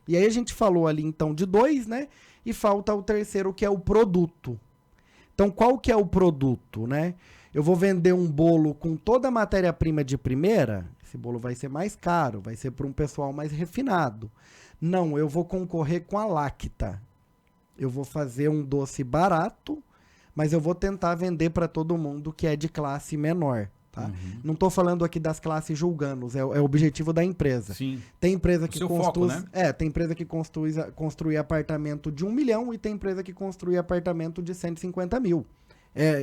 E aí a gente falou ali então de 2, né? E falta o terceiro, que é o produto. Então, qual que é o produto, né? Eu vou vender um bolo com toda a matéria-prima de primeira, esse bolo vai ser mais caro, vai ser para um pessoal mais refinado. Não, eu vou concorrer com a Lacta. Eu vou fazer um doce barato, mas eu vou tentar vender para todo mundo que é de classe menor. Tá? Não estou falando aqui das classes julgando, é o objetivo da empresa. Sim. Tem empresa que constrói, né? Tem empresa que construi apartamento de 1 milhão e tem empresa que construi apartamento de 150 mil.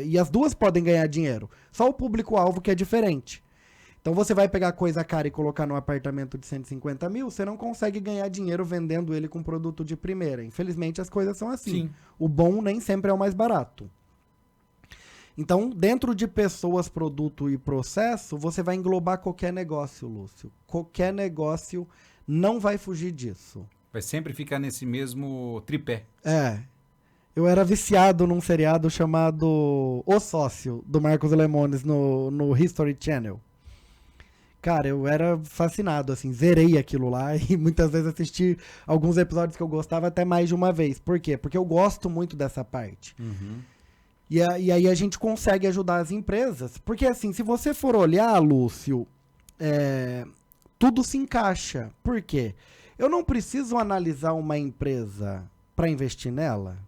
E as duas podem ganhar dinheiro. Só o público-alvo que é diferente. Então você vai pegar coisa cara e colocar num apartamento de 150 mil, você não consegue ganhar dinheiro vendendo ele com produto de primeira. Infelizmente as coisas são assim. Sim. O bom nem sempre é o mais barato. Então, dentro de pessoas, produto e processo, você vai englobar qualquer negócio, Lúcio. Qualquer negócio não vai fugir disso. Vai sempre ficar nesse mesmo tripé. Eu era viciado num seriado chamado O Sócio, do Marcos Lemones, no History Channel. Cara, eu era fascinado, assim, zerei aquilo lá e muitas vezes assisti alguns episódios que eu gostava até mais de uma vez. Por quê? Porque eu gosto muito dessa parte. E aí a gente consegue ajudar as empresas. Porque assim, se você for olhar, Lúcio, tudo se encaixa. Por quê? Eu não preciso analisar uma empresa para investir nela?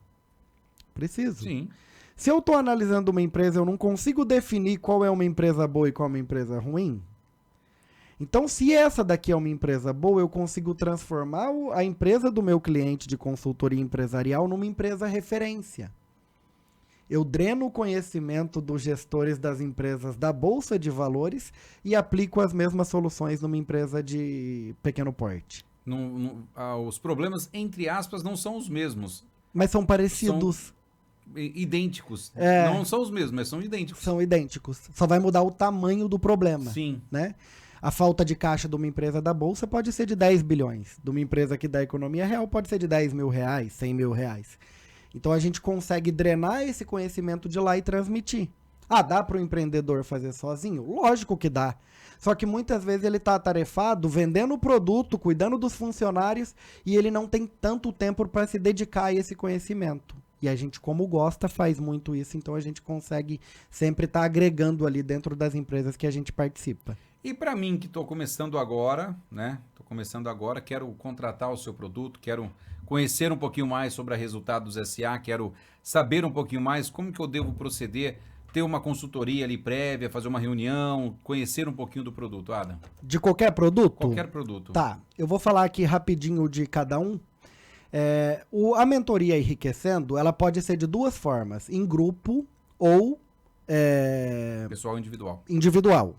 Preciso. Sim. Se eu estou analisando uma empresa, eu não consigo definir qual é uma empresa boa e qual é uma empresa ruim? Então, se essa daqui é uma empresa boa, eu consigo transformar a empresa do meu cliente de consultoria empresarial numa empresa referência. Eu dreno o conhecimento dos gestores das empresas da Bolsa de Valores e aplico as mesmas soluções numa empresa de pequeno porte. Os problemas, entre aspas, não são os mesmos. Mas são parecidos. Idênticos. É. Não são os mesmos, mas são idênticos. São idênticos. Só vai mudar o tamanho do problema. Sim. Né? A falta de caixa de uma empresa da Bolsa pode ser de 10 bilhões. De uma empresa que dá economia real pode ser de 10 mil reais, 100 mil reais. Então a gente consegue drenar esse conhecimento de lá e transmitir. Ah, dá para o empreendedor fazer sozinho? Lógico que dá. Só que muitas vezes ele está atarefado vendendo o produto, cuidando dos funcionários e ele não tem tanto tempo para se dedicar a esse conhecimento. E a gente, como gosta, faz muito isso, então a gente consegue sempre estar agregando ali dentro das empresas que a gente participa. E para mim que estou começando agora, né? Estou começando agora, quero contratar o seu produto, quero conhecer um pouquinho mais sobre a Resultados SA, quero saber um pouquinho mais como que eu devo proceder, ter uma consultoria ali prévia, fazer uma reunião, conhecer um pouquinho do produto, Adam. De qualquer produto? Qualquer produto. Tá, eu vou falar aqui rapidinho de cada um. A mentoria Enriquecendo, ela pode ser de duas formas, em grupo ou Pessoal individual. Individual.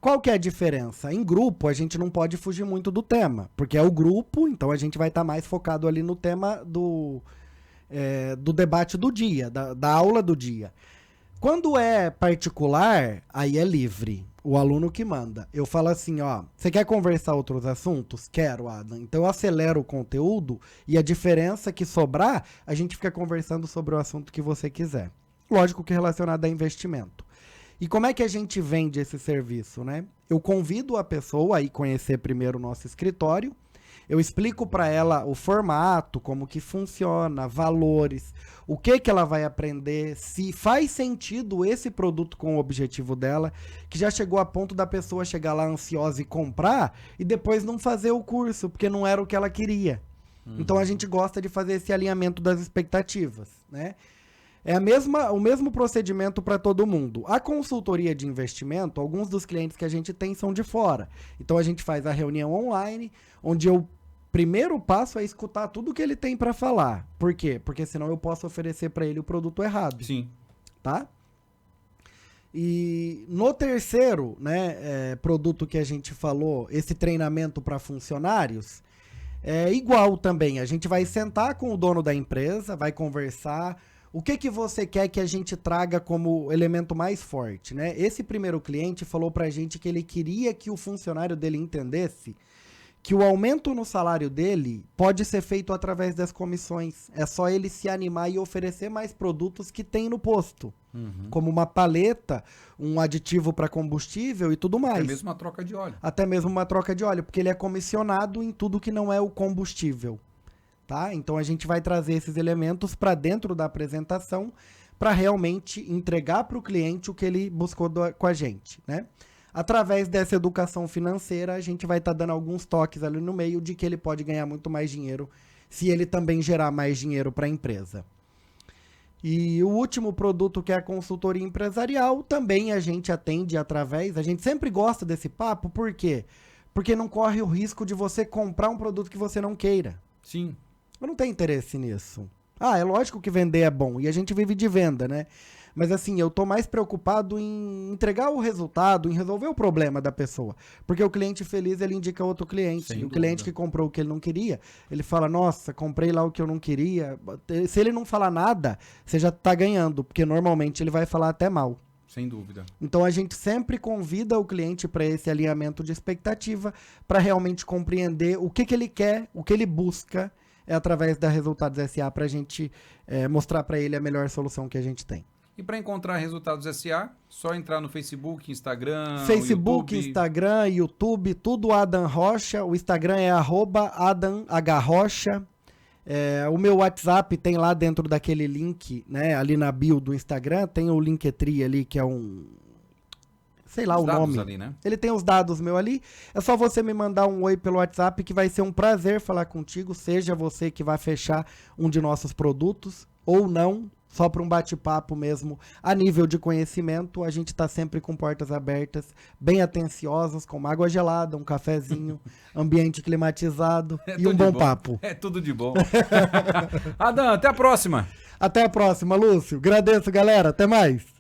Qual que é a diferença? Em grupo, a gente não pode fugir muito do tema, porque é o grupo, então a gente vai estar mais focado ali no tema do debate do dia, da aula do dia. Quando é particular, aí é livre, o aluno que manda. Eu falo assim, ó, você quer conversar outros assuntos? Quero, Adam. Então eu acelero o conteúdo e a diferença que sobrar, a gente fica conversando sobre o assunto que você quiser. Lógico que relacionado a investimento. E como é que a gente vende esse serviço, né? Eu convido a pessoa a ir conhecer primeiro o nosso escritório, eu explico para ela o formato, como que funciona, valores, o que ela vai aprender, se faz sentido esse produto com o objetivo dela, que já chegou a ponto da pessoa chegar lá ansiosa e comprar e depois não fazer o curso, porque não era o que ela queria. Então a gente gosta de fazer esse alinhamento das expectativas, né? É o mesmo procedimento para todo mundo. A consultoria de investimento, alguns dos clientes que a gente tem são de fora. Então a gente faz a reunião online, onde eu primeiro passo é escutar tudo que ele tem para falar. Por quê? Porque senão eu posso oferecer para ele o produto errado. Sim. Tá? E no terceiro, né, produto que a gente falou, esse treinamento para funcionários, é igual também. A gente vai sentar com o dono da empresa, vai conversar. O que você quer que a gente traga como elemento mais forte, né? Esse primeiro cliente falou pra gente que ele queria que o funcionário dele entendesse que o aumento no salário dele pode ser feito através das comissões. É só ele se animar e oferecer mais produtos que tem no posto. Como uma paleta, um aditivo para combustível e tudo mais. Até mesmo uma troca de óleo. Até mesmo uma troca de óleo, porque ele é comissionado em tudo que não é o combustível. Tá? Então a gente vai trazer esses elementos para dentro da apresentação para realmente entregar para o cliente o que ele buscou com a gente, né? Através dessa educação financeira, a gente vai estar dando alguns toques ali no meio de que ele pode ganhar muito mais dinheiro se ele também gerar mais dinheiro para a empresa. E o último produto, que é a consultoria empresarial, também a gente atende através... A gente sempre gosta desse papo, por quê? Porque não corre o risco de você comprar um produto que você não queira. Sim. Eu não tenho interesse nisso. É lógico que vender é bom, e a gente vive de venda, né? Mas assim, eu tô mais preocupado em entregar o resultado, em resolver o problema da pessoa. Porque o cliente feliz, ele indica outro cliente. Sem E o dúvida. cliente que comprou o que ele não queria, ele fala, nossa, comprei lá o que eu não queria. Se ele não falar nada, você já tá ganhando, porque normalmente ele vai falar até mal. Sem dúvida. Então a gente sempre convida o cliente para esse alinhamento de expectativa, para realmente compreender o que ele quer, o que ele busca, através da Resultados SA, para a gente mostrar para ele a melhor solução que a gente tem. E para encontrar Resultados SA, só entrar no Facebook, Instagram, Facebook, YouTube. Instagram, YouTube, tudo Adam Rocha. O Instagram é @AdamHRocha. O meu WhatsApp tem lá dentro daquele link, né? Ali na bio do Instagram, tem o Linktree ali, que é sei lá Os o dados nome. ali, né? Ele tem os dados meu ali. É só você me mandar um oi pelo WhatsApp, que vai ser um prazer falar contigo. Seja você que vai fechar um de nossos produtos ou não, só para um bate-papo mesmo, a nível de conhecimento, a gente está sempre com portas abertas, bem atenciosas, com uma água gelada, um cafezinho, ambiente climatizado e um bom papo. É tudo de bom. Adam, até a próxima. Até a próxima, Lúcio. Agradeço, galera. Até mais.